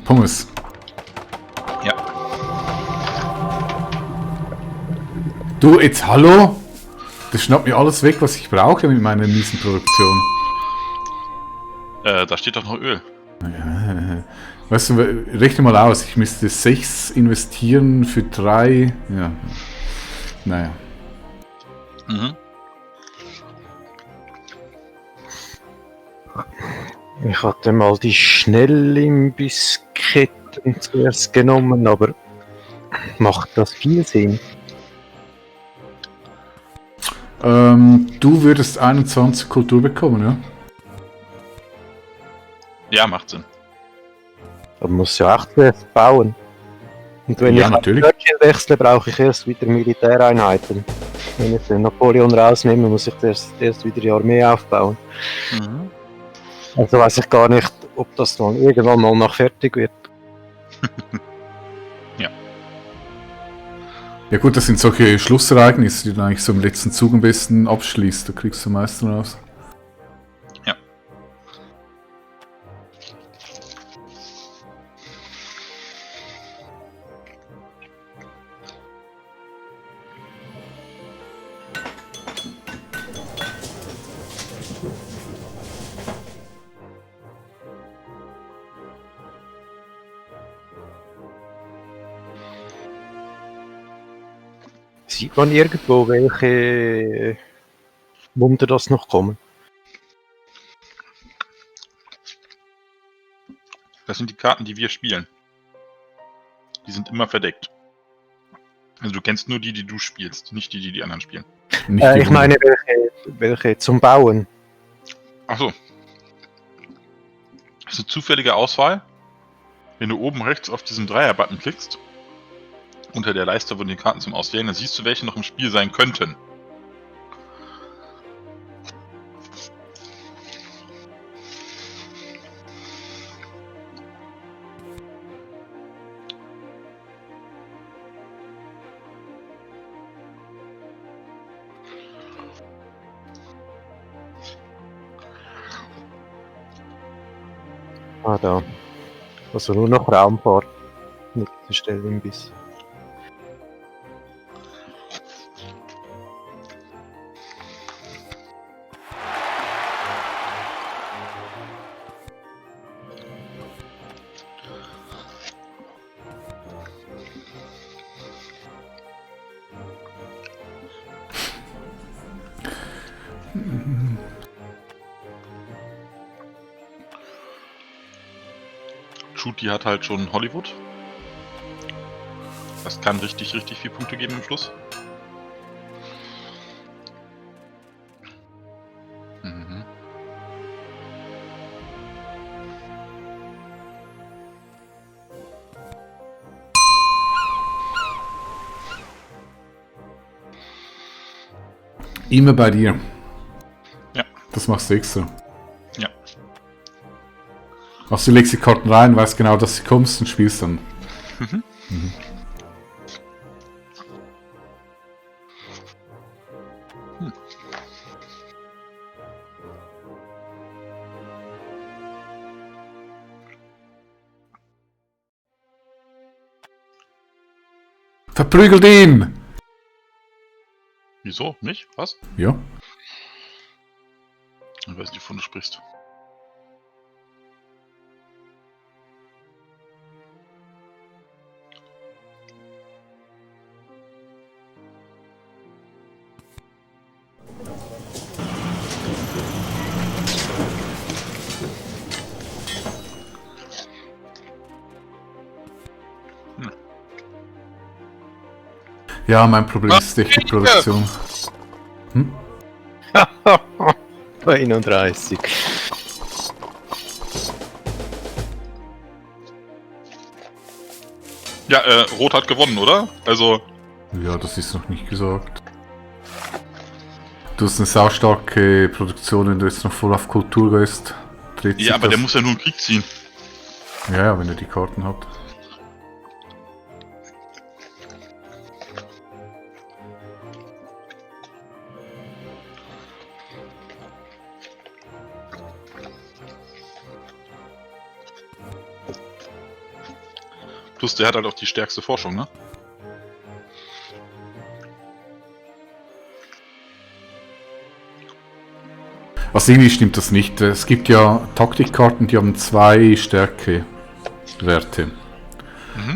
Pommes. Ja. Du, jetzt hallo? Das schnappt mir alles weg, was ich brauche mit meiner miesen Produktion. Da steht doch noch Öl. Weißt du, rechne mal aus, ich müsste 6 investieren für 3. Ja. Naja. Mhm. Ich hatte mal die Schnellimbissketten zuerst genommen, aber macht das viel Sinn? Du würdest 21 Kultur bekommen, ja? Ja, macht Sinn. Man muss ja auch zuerst bauen. Und wenn Ja, ich natürlich. auf Churchill wechsle, brauche ich erst wieder Militäreinheiten. Wenn ich den Napoleon rausnehme, muss ich erst wieder die Armee aufbauen. Mhm. Also weiß ich gar nicht, ob das dann irgendwann mal noch fertig wird. Ja gut, das sind solche Schlussereignisse, die du eigentlich so im letzten Zug am besten abschließt. Da kriegst du am meisten raus. Ja. Sieht man irgendwo, welche Wunder das noch kommen? Das sind die Karten, die wir spielen. Die sind immer verdeckt. Also du kennst nur die, die du spielst, nicht die, die die anderen spielen. Nicht die Ich Wunder. meine, welche zum Bauen. Achso. Das ist eine zufällige Auswahl. Wenn du oben rechts auf diesen Dreier-Button klickst, unter der Leiste von den Karten zum Auswählen, dann siehst du, welche noch im Spiel sein könnten. Ah, da. Also nur noch Raumfahrt. Nicht zu stellen im Biss. Shooty hat halt schon Hollywood. Das kann richtig, richtig viel Punkte geben im Schluss. Mhm. Immer bei dir. Ja. Das machst du extra. Ja. Also du legst die Karten rein, weißt genau, dass du kommst und spielst dann. Mhm. Mhm. Verprügelt ihn! Wieso? Mich? Was? Ja. Ich weiß nicht, wovon du sprichst. Ja, mein Problem ist echt die Produktion. 31. Ja, Rot hat gewonnen, oder? Also, Ja, das ist noch nicht gesagt. Du hast eine saustarke Produktion, wenn du jetzt noch voll auf Kultur gehst. Dreht sich ja, aber das. der muss ja nur einen Krieg ziehen. Ja, ja, wenn er die Karten hat. Plus der hat halt auch die stärkste Forschung, ne? Also irgendwie stimmt das nicht. Es gibt ja Taktikkarten, die haben 2 Stärkewerte.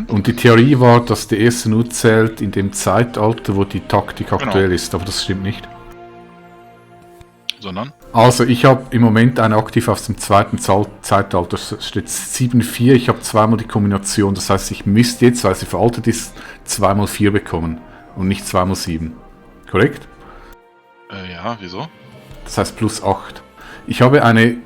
Und die Theorie war, dass der erste nur zählt in dem Zeitalter, wo die Taktik aktuell ist, aber das stimmt nicht. Sondern? Also ich habe im Moment eine aktiv aus dem zweiten Zeitalter, es steht 7-4, ich habe zweimal die Kombination, das heißt ich müsste jetzt, weil sie veraltet ist, 2x4 bekommen und nicht 2x7. Korrekt? Ja, wieso? Das heißt plus 8. Ich habe eine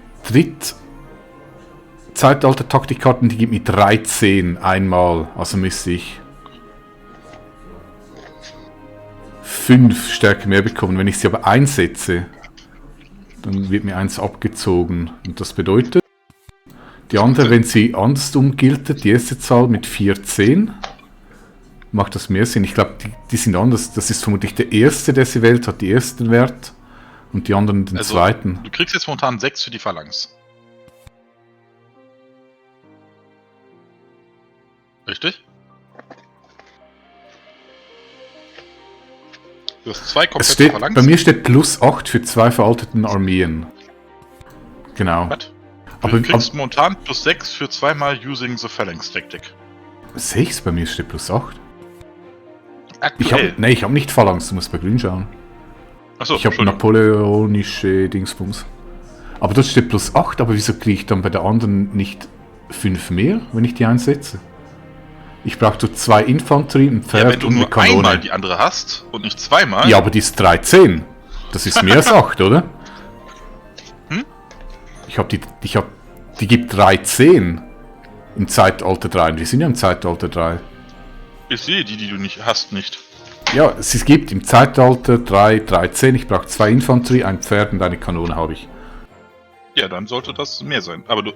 Zeitalter-Taktikkarten, die gibt mir 13 einmal, also müsste ich 5 Stärke mehr bekommen. Wenn ich sie aber einsetze, dann wird mir 1 abgezogen. Und das bedeutet, die andere, wenn sie andersrum gilt, die erste Zahl mit 14, macht das mehr Sinn. Ich glaube, die sind anders. Das ist vermutlich der erste, der sie wählt, hat die ersten Wert und die anderen den zweiten. Du kriegst jetzt momentan 6 für die Phalanx. Richtig? Du hast 2 komplette Phalanx. Bei mir steht plus 8 für 2 veralteten Armeen. Genau. Was? Aber Du kriegst momentan plus 6 für 2-mal Using the Phalanx Tactic. 6? Bei mir steht plus 8. Aktuell? Ich habe nicht Phalanx, du musst bei Grün schauen. Achso, Ich habe napoleonische Dingsbums. Aber dort steht plus 8, aber wieso kriege ich dann bei der anderen nicht 5 mehr, wenn ich die einsetze? Ich brauche dort 2 Infanterie, ein Pferd wenn du und eine nur Kanone. einmal die andere hast und nicht 2-mal. Ja, aber die ist 13. Das ist mehr als 8, oder? Hm? Die gibt 13 im Zeitalter 3. Wir sind ja im Zeitalter 3. Ich sehe die du nicht hast, nicht. Ja, es gibt im Zeitalter 3 13. Ich brauche 2 Infanterie, ein Pferd und eine Kanone habe ich. Ja, dann sollte das mehr sein. Aber du...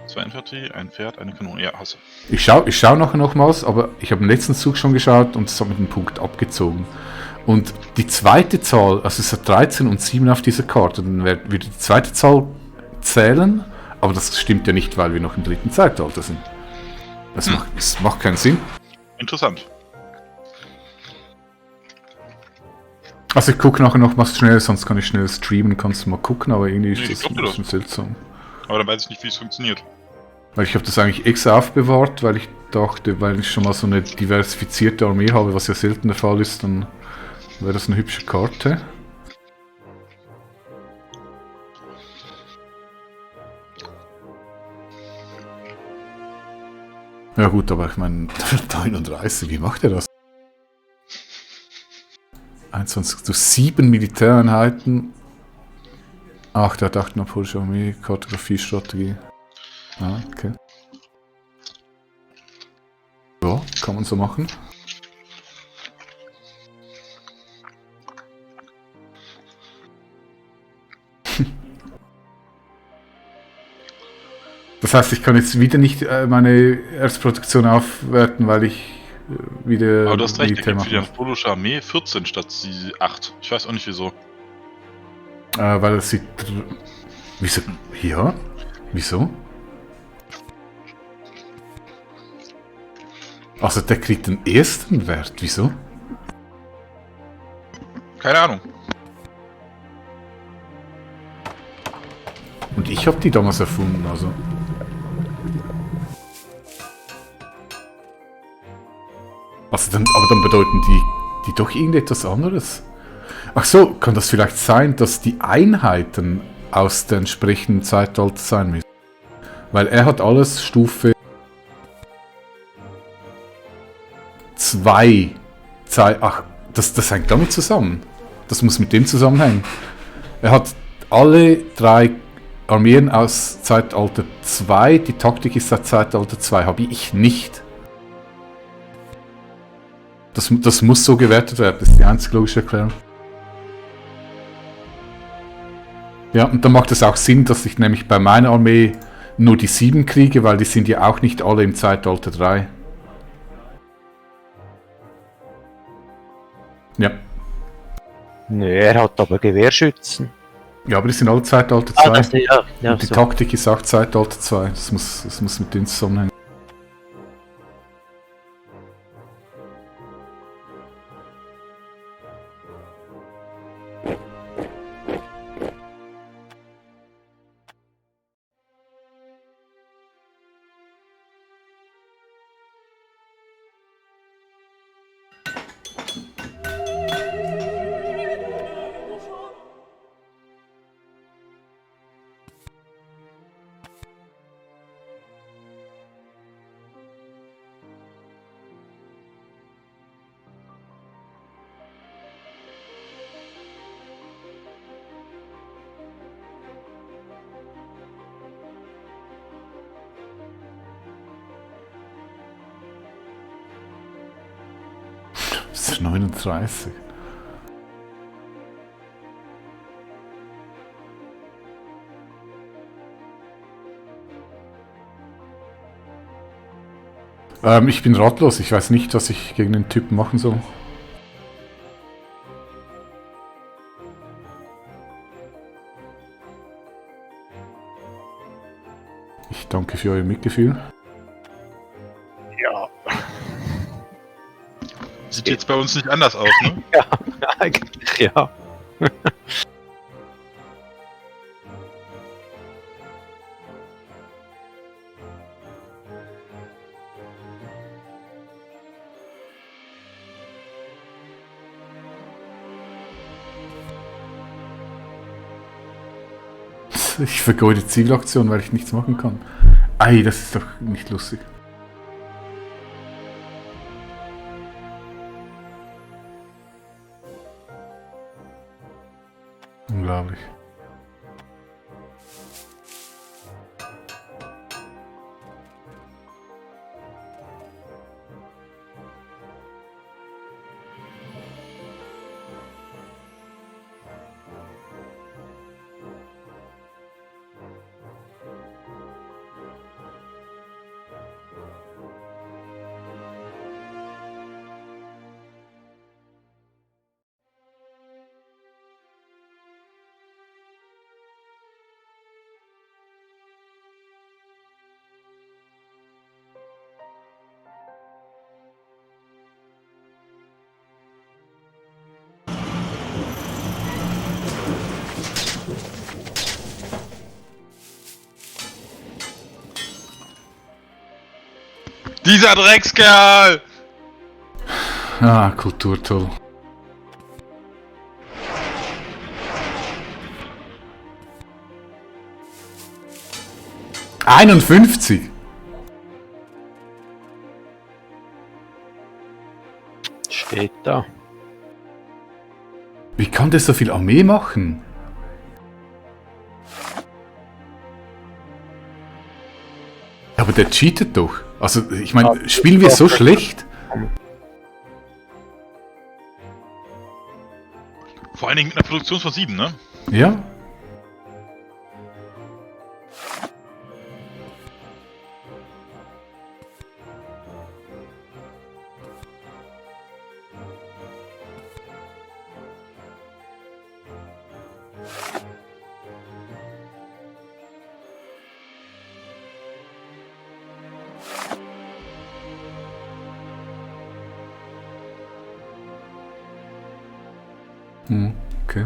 2 Infanterie, ein Pferd, eine Kanone. Ja, hast du. Ich schau nachher nochmals, aber ich habe im letzten Zug schon geschaut und es hat mit dem Punkt abgezogen. Und die zweite Zahl, also es hat 13 und 7 auf dieser Karte, dann würde die zweite Zahl zählen, aber das stimmt ja nicht, weil wir noch im dritten Zeitalter sind. Das macht keinen Sinn. Interessant. Also ich gucke nachher noch mal schnell, sonst kann ich schnell streamen, kannst du mal gucken, aber irgendwie ist das ein bisschen seltsam. Aber dann weiß ich nicht, wie es funktioniert. Weil ich habe das eigentlich extra aufbewahrt, weil ich dachte, weil ich schon mal so eine diversifizierte Armee habe, was ja selten der Fall ist, dann wäre das eine hübsche Karte. Ja gut, aber ich meine, 39, wie macht er das? 21 zu 7 Militäreinheiten. Ach, der hat 8 napoleonische Armee, Kartografie-Strategie. Ah, okay. Ja, kann man so machen. Das heißt, ich kann jetzt wieder nicht meine Erstproduktion aufwerten, weil ich wieder... Aber du hast recht, Militär er gibt für die mache. napoleonische Armee 14 statt die 8. Ich weiß auch nicht wieso. Weil es sieht... Wieso? Ja? Wieso? Also der kriegt den ersten Wert, wieso? Keine Ahnung. Und ich habe die damals erfunden, also... aber dann bedeuten die doch irgendetwas anderes. Ach so, kann das vielleicht sein, dass die Einheiten aus der entsprechenden Zeitalter sein müssen? Weil er hat alles Stufe 2. Ach, das hängt damit zusammen. Das muss mit dem zusammenhängen. Er hat alle 3 Armeen aus Zeitalter 2. Die Taktik ist seit Zeitalter 2. Habe ich nicht. Das muss so gewertet werden. Das ist die einzige logische Erklärung. Ja, und dann macht es auch Sinn, dass ich nämlich bei meiner Armee nur die 7 kriege, weil die sind ja auch nicht alle im Zeitalter 3. Ja. Nö, er hat aber Gewehrschützen. Ja, aber die sind alle Zeitalter 2. Ja, und die Taktik ist auch Zeitalter 2. Das muss mit denen zusammenhängen. Das ist 39. Ich bin ratlos. Ich weiß nicht, was ich gegen den Typen machen soll. Ich danke für euer Mitgefühl. Ja, Sieht jetzt bei uns nicht anders aus, ne? ja, eigentlich ja. Ich vergeude Zivilaktion, weil ich nichts machen kann. Ei, das ist doch nicht lustig. Unglaublich. Dieser Dreckskerl! Ah, Kulturtoll. »51«! Steht da. Wie kann der so viel Armee machen? Aber der cheatet doch. Also, ich meine, spielen wir so schlecht? Vor allen Dingen mit einer Produktion von 7, ne? Ja? Okay.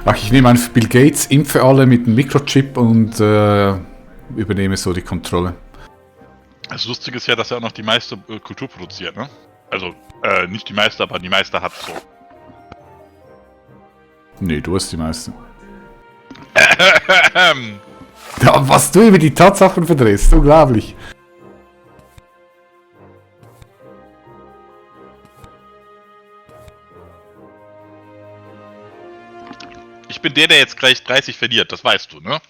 Ach, ich nehme einfach Bill Gates, impfe alle mit einem Mikrochip und übernehme so die Kontrolle. Das Lustige ist ja, dass er auch noch die meiste Kultur produziert, ne? Also, nicht die meiste, aber die meiste hat so. Nee, du hast die meisten. Ja, was du über die Tatsachen verdrehst, unglaublich. Ich bin der jetzt gleich 30 verliert, das weißt du, ne?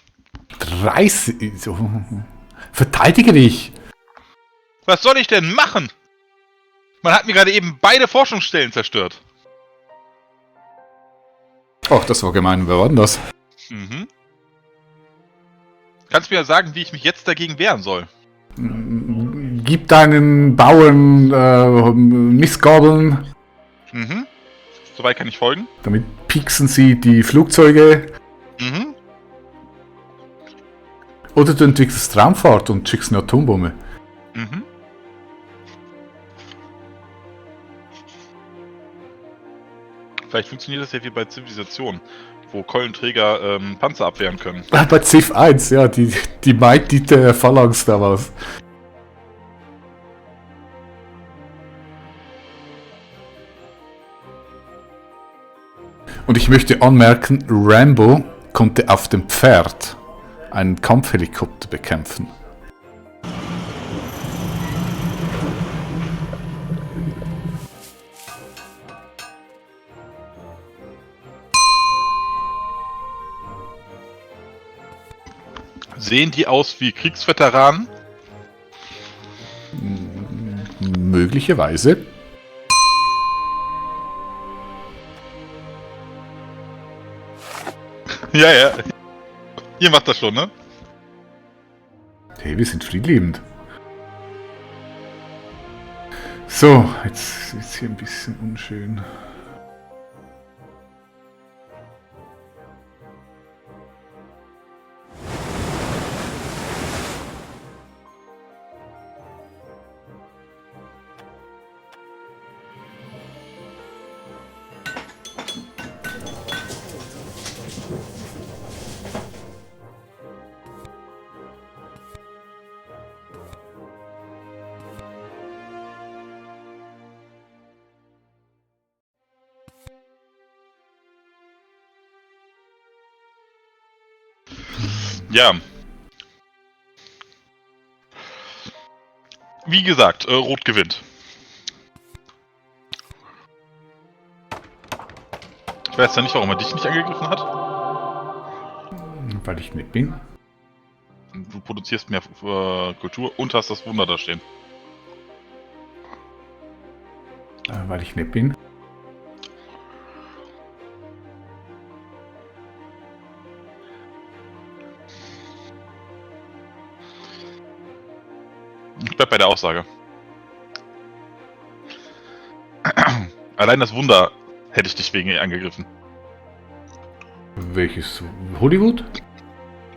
30? So. Verteidige dich! Was soll ich denn machen? Man hat mir gerade eben beide Forschungsstellen zerstört. Ach, das war gemein. Wer war denn das? Mhm. Kannst mir ja sagen, wie ich mich jetzt dagegen wehren soll. Gib deinen Bauern Mistgabeln. Mhm. Soweit kann ich folgen. Damit pieksen sie die Flugzeuge. Mhm. Oder du entwickelst Raumfahrt und schickst eine Atombombe. Mhm. Vielleicht funktioniert das ja wie bei Zivilisation, wo Keulenträger Panzer abwehren können. Bei Civ 1, ja, die Mighty Phalanx damals. Und ich möchte anmerken, Rambo konnte auf dem Pferd einen Kampfhelikopter bekämpfen. Sehen die aus wie Kriegsveteranen? möglicherweise. Ja, ja. Ihr macht das schon, ne? Hey, wir sind friedliebend. So, jetzt ist hier ein bisschen unschön. Ja. Wie gesagt, Rot gewinnt. Ich weiß ja nicht, warum er dich nicht angegriffen hat. Weil ich nett bin. Du produzierst mehr Kultur und hast das Wunder da stehen. Weil ich nett bin. Ich bleib bei der Aussage. Allein das Wunder hätte ich dich wegen ihr angegriffen. Welches? Hollywood?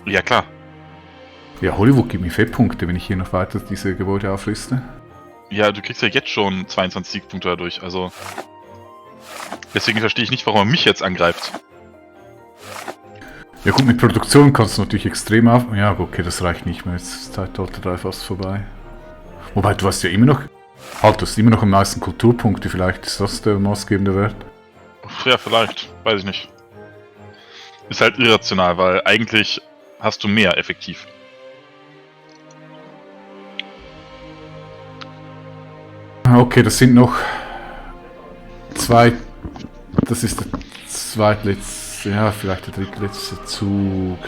Ja, klar. Ja, Hollywood gibt mir Fettpunkte, wenn ich hier noch weiter diese Gebäude aufliste. Ja, du kriegst ja jetzt schon 22 Siegpunkte dadurch, also... Deswegen verstehe ich nicht, warum er mich jetzt angreift. Ja gut, mit Produktion kannst du natürlich extrem auf... Ja, okay, das reicht nicht mehr. Jetzt ist Zeitalter 3 fast vorbei. Wobei, du hast ja immer noch... Halt, du hast immer noch am meisten Kulturpunkte. Vielleicht ist das der maßgebende Wert. Ja, vielleicht. Weiß ich nicht. Ist halt irrational, weil eigentlich hast du mehr effektiv. Okay, das sind noch... zwei... Das ist der zweitletzte... Ja, vielleicht der drittletzte Zug.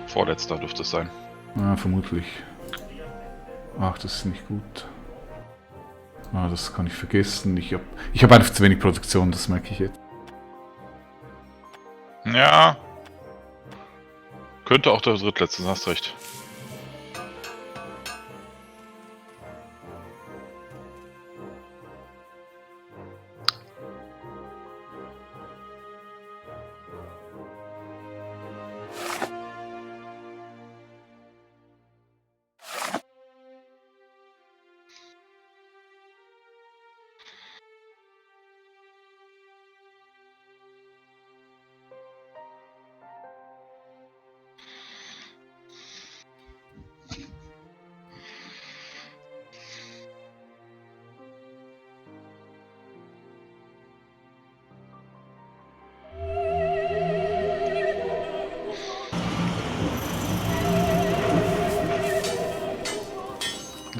Vorletzter dürfte es sein. Ja, vermutlich. Ach, das ist nicht gut. Ah, das kann ich vergessen. Ich hab einfach zu wenig Produktion, das merke ich jetzt. Ja. Könnte auch der drittletzte sein, hast recht.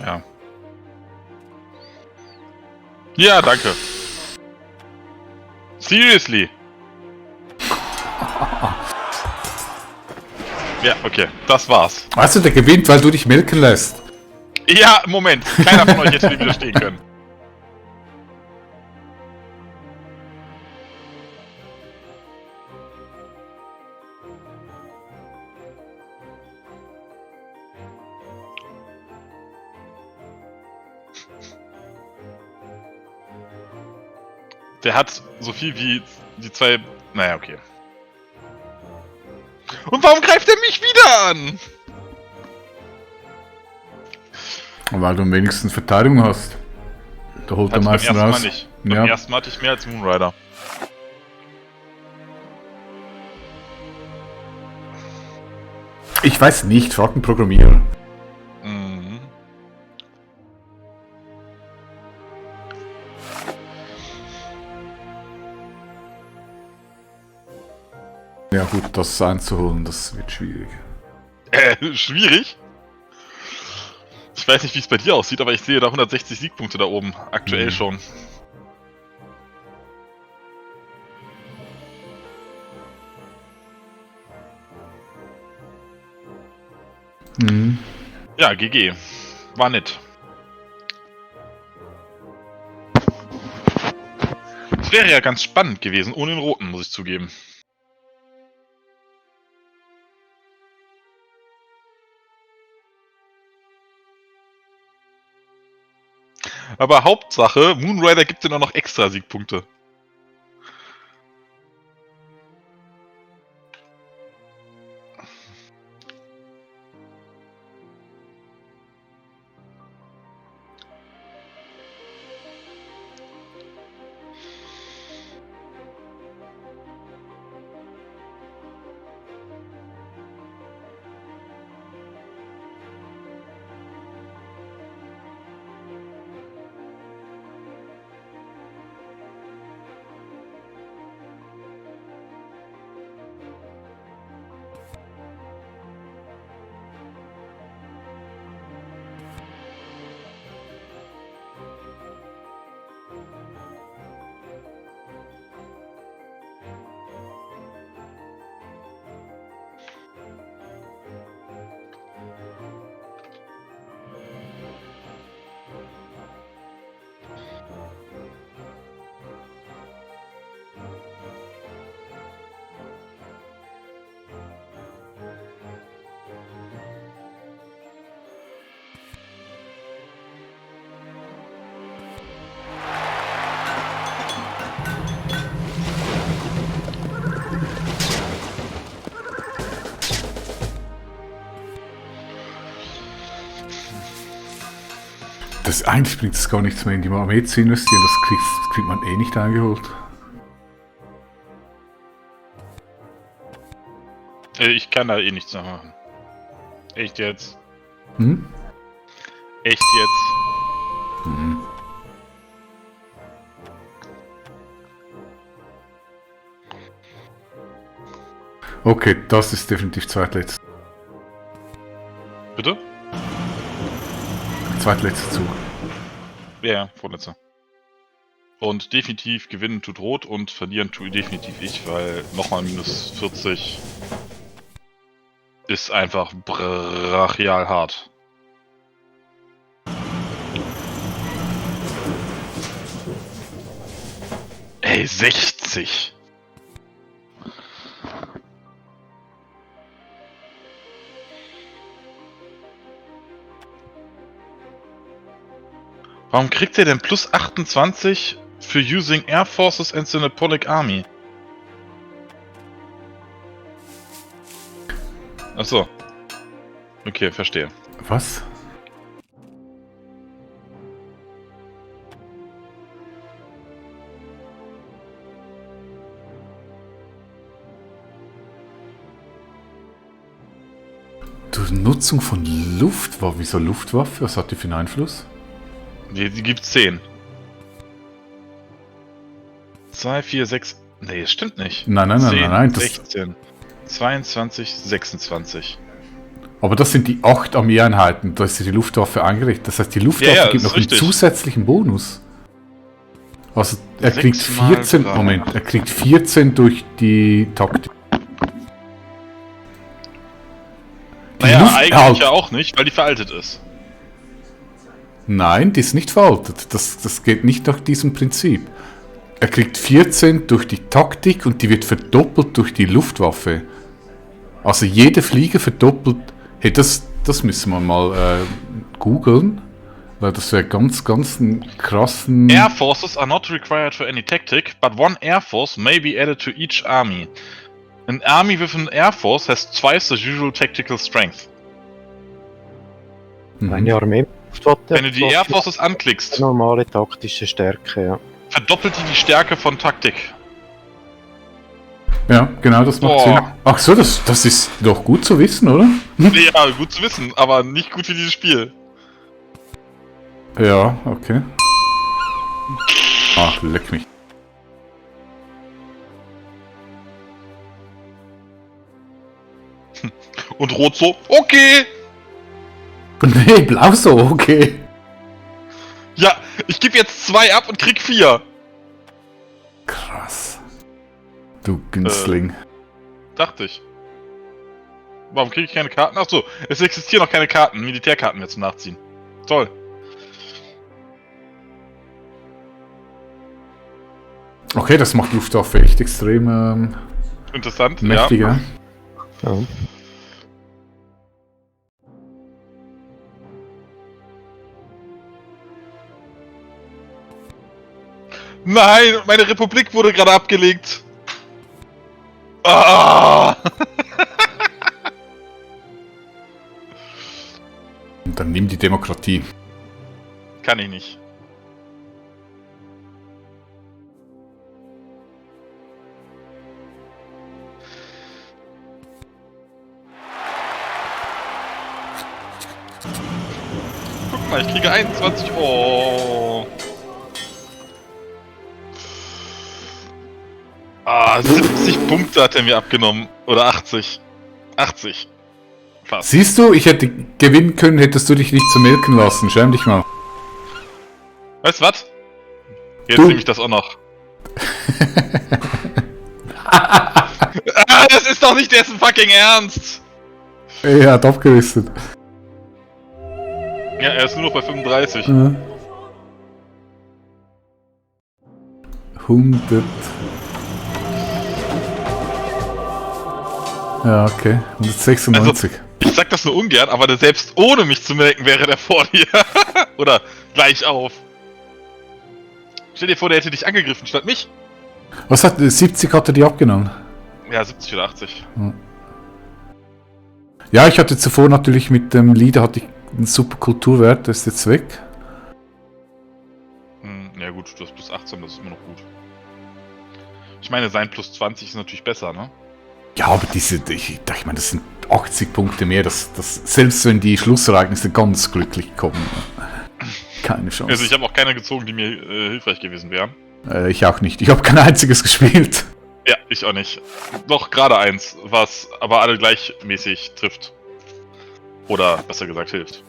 Ja. Ja, danke. Seriously? Ja, okay. Das war's. Weißt du, der gewinnt, weil du dich melken lässt. Ja, Moment. Keiner von euch hätte dem widerstehen können. Der hat so viel wie die zwei... Naja, okay. Und warum greift er mich wieder an? Weil du am wenigsten Verteidigung hast. Da holt er Hatte ich beim meistens ersten Mal raus. nicht. Beim Ja. ersten Mal hatte ich mehr als Moonrider. Ich weiß nicht, frag einen Programmierer. Mhm. Ja gut, das einzuholen, das wird schwierig. Schwierig? Ich weiß nicht, wie es bei dir aussieht, aber ich sehe da 160 Siegpunkte da oben. Aktuell schon. Mhm. Ja, GG. War nett. Das wäre ja ganz spannend gewesen, ohne den roten, muss ich zugeben. Aber Hauptsache, Moonrider gibt dir noch extra Siegpunkte. Eigentlich bringt es gar nichts mehr in die Armee zu investieren, das kriegt man eh nicht eingeholt. Ich kann da eh nichts mehr machen. Echt jetzt? Hm? Echt jetzt? Hm. Okay, das ist definitiv zweitletzter. Bitte? Zweitletzter Zug. Ja, vorletzter. Und definitiv gewinnen tut Rot und verlieren tue definitiv ich, weil nochmal minus 40 ist einfach brachial hart. Ey, 60! Warum kriegt ihr denn plus 28 für using Air Forces and the Napoleonic Army? Achso. Okay, verstehe. Was? Durch Nutzung von Luftwaffe. Wieso Luftwaffe? Was hat die für einen Einfluss? Die gibt's 10. 2, 4, 6. Nee, das stimmt nicht. Nein, 10, das, 16, 22, 26. aber das sind die 8 Armeeeinheiten, da ist ja die Luftwaffe angerechnet. Das heißt, die Luftwaffe gibt noch richtig. einen zusätzlichen Bonus. Also er 6 kriegt 14, mal 3. Moment, er kriegt 14 durch die Taktik. Die Naja, Luft- eigentlich halt. ja auch nicht, weil die veraltet ist. Nein, die ist nicht veraltet. Das geht nicht nach diesem Prinzip. Er kriegt 14 durch die Taktik und die wird verdoppelt durch die Luftwaffe. Also jede Fliege verdoppelt. Hey, das müssen wir mal googeln, weil das wäre ganz einen krassen. Air Forces are not required for any tactic, but one Air Force may be added to each army. An army with an Air Force has twice the usual tactical strength. Eine Armee. Wenn du die Air Forces anklickst, Normale taktische Stärke, ja. verdoppelt die Stärke von Taktik. Ja, genau, das macht Sinn. Ach so, das ist doch gut zu wissen, oder? Ja, gut zu wissen, aber nicht gut für dieses Spiel. Ja, okay. Ach, leck mich. Und Rot so, okay! Nee, blau so, okay. Ja, ich gebe jetzt 2 ab und krieg 4. Krass. Du Günstling. Dachte ich. Warum kriege ich keine Karten? Achso, es existieren noch keine Karten, Militärkarten mehr zum Nachziehen. Toll. Okay, das macht Luftwaffe echt extrem Interessant, mächtig, ja. Ja. Nein, meine Republik wurde gerade abgelegt. Ah! Und dann nimm die Demokratie. Kann ich nicht. Guck mal, ich kriege 21. Oh. 70 Punkte hat er mir abgenommen. Oder 80. 80. Fast. Siehst du, ich hätte gewinnen können, hättest du dich nicht so melken lassen. Schäm dich mal. Weißt du was? Jetzt Du. nehme ich das auch noch. Das ist doch nicht dessen fucking Ernst! Er hat abgerüstet. Ja, er ist nur noch bei 35. Ja. 100. Ja, okay. 196. Ich sag das nur ungern, aber selbst ohne mich zu melken wäre der vor dir. Oder gleich auf. Stell dir vor, der hätte dich angegriffen statt mich. Was hat 70 hat er die abgenommen? Ja, 70 oder 80. Ja, ich hatte zuvor natürlich mit dem Leader hatte ich einen super Kulturwert, der ist jetzt weg. Ja gut, du hast plus 18, das ist immer noch gut. Ich meine, sein plus 20 ist natürlich besser, ne? Ja, aber ich meine, das sind 80 Punkte mehr, selbst wenn die Schlussereignisse ganz glücklich kommen. Keine Chance. Also ich habe auch keine gezogen, die mir hilfreich gewesen wären. Ich auch nicht. Ich habe kein einziges gespielt. Ja, ich auch nicht. Doch gerade eins, was aber alle gleichmäßig trifft. Oder besser gesagt hilft.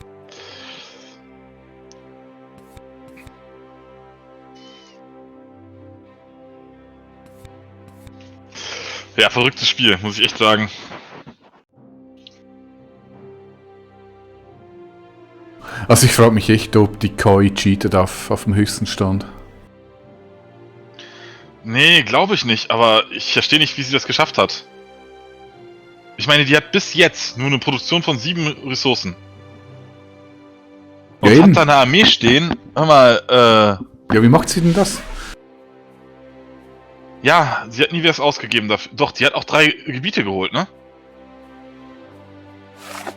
Ja, verrücktes Spiel, muss ich echt sagen. Also ich frage mich echt, ob die KI cheatet auf dem höchsten Stand. Nee, glaube ich nicht, aber ich verstehe nicht, wie sie das geschafft hat. Ich meine, die hat bis jetzt nur eine Produktion von 7 Ressourcen. Und Ja, hat eben. da eine Armee stehen. Hör mal, Ja, wie macht sie denn das? ja, sie hat nie was ausgegeben dafür. Doch, die hat auch 3 Gebiete geholt, ne?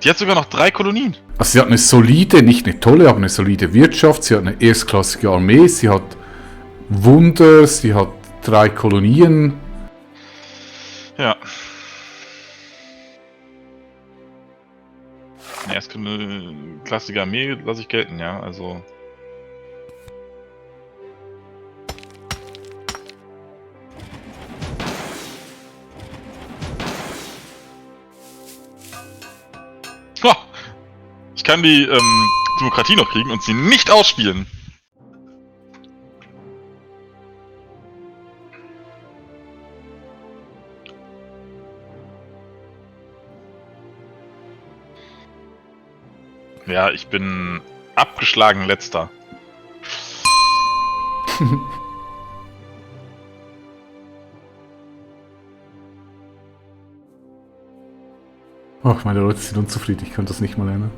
Die hat sogar noch 3 Kolonien. Also sie hat eine solide, nicht eine tolle, aber eine solide Wirtschaft, sie hat eine erstklassige Armee, sie hat Wunder, sie hat 3 Kolonien. Ja. Ja, es könnte eine klassische Armee, lasse ich gelten, ja, also. Ha! Ich kann die Demokratie noch kriegen und sie nicht ausspielen. Ja, ich bin abgeschlagen letzter. Ach, meine Leute sind unzufrieden, ich kann das nicht mal ändern.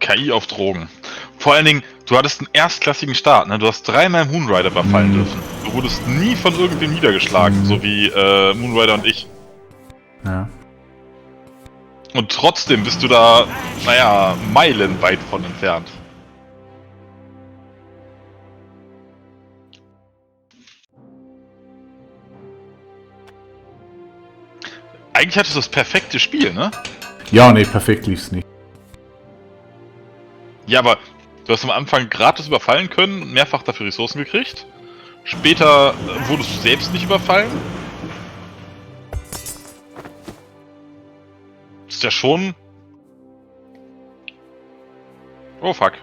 KI auf Drogen. Vor allen Dingen, du hattest einen erstklassigen Start, ne? Du hast 3-mal Moonrider überfallen dürfen. Du wurdest nie von irgendwem niedergeschlagen, so wie Moonrider und ich. Ja. Und trotzdem bist du da, naja, meilenweit von entfernt. Eigentlich hattest du das perfekte Spiel, ne? Ja, nee, perfekt lief's nicht. Ja, aber du hast am Anfang gratis überfallen können und mehrfach dafür Ressourcen gekriegt. Später wurdest du selbst nicht überfallen. Ist ja schon... Oh, fuck.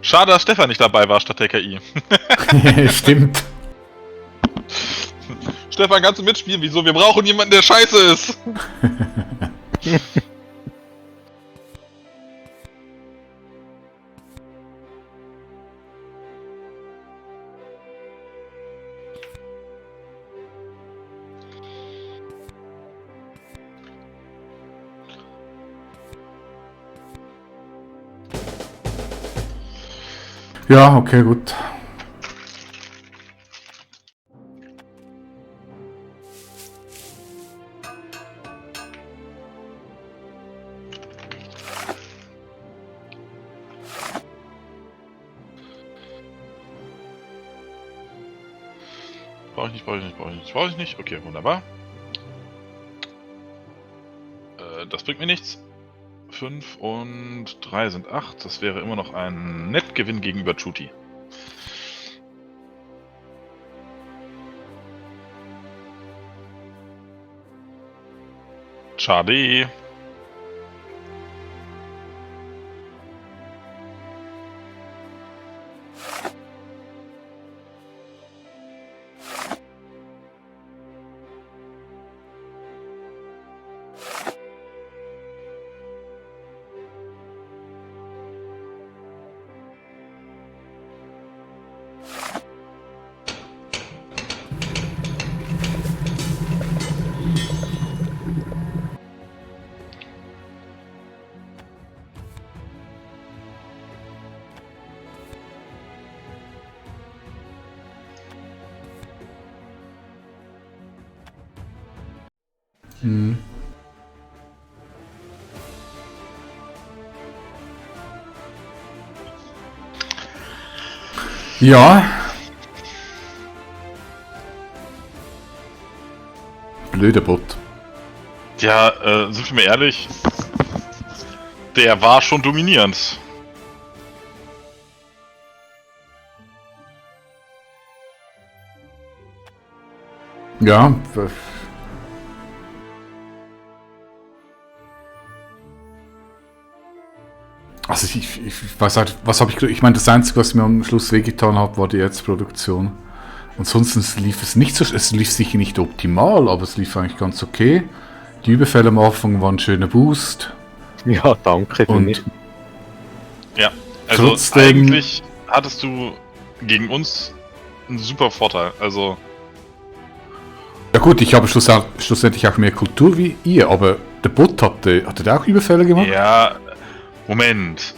Schade, dass Stefan nicht dabei war statt der KI. Stimmt. Stefan, kannst du mitspielen? Wieso? Wir brauchen jemanden, der scheiße ist. Ja, okay, gut. Brauche ich nicht. Okay, wunderbar. Das bringt mir nichts. 5 und 3 sind 8. Das wäre immer noch ein Nettgewinn gegenüber Chuti. Schade. Hm. Ja. Blöder Bot. Ja, sind wir mal ehrlich, der war schon dominierend. Ja. Also ich weiß halt, was habe ich meine, das Einzige, was mir am Schluss wehgetan hat, war die Erzproduktion. Ansonsten lief es nicht so, es lief sicher nicht optimal, aber es lief eigentlich ganz okay. Die Überfälle am Anfang waren ein schöner Boost. Ja, danke. Und Ja, also trotzdem, eigentlich hattest du gegen uns einen super Vorteil. Also ja gut, ich habe schlussendlich auch mehr Kultur wie ihr, aber der Bot hatte der auch Überfälle gemacht? ja, Moment.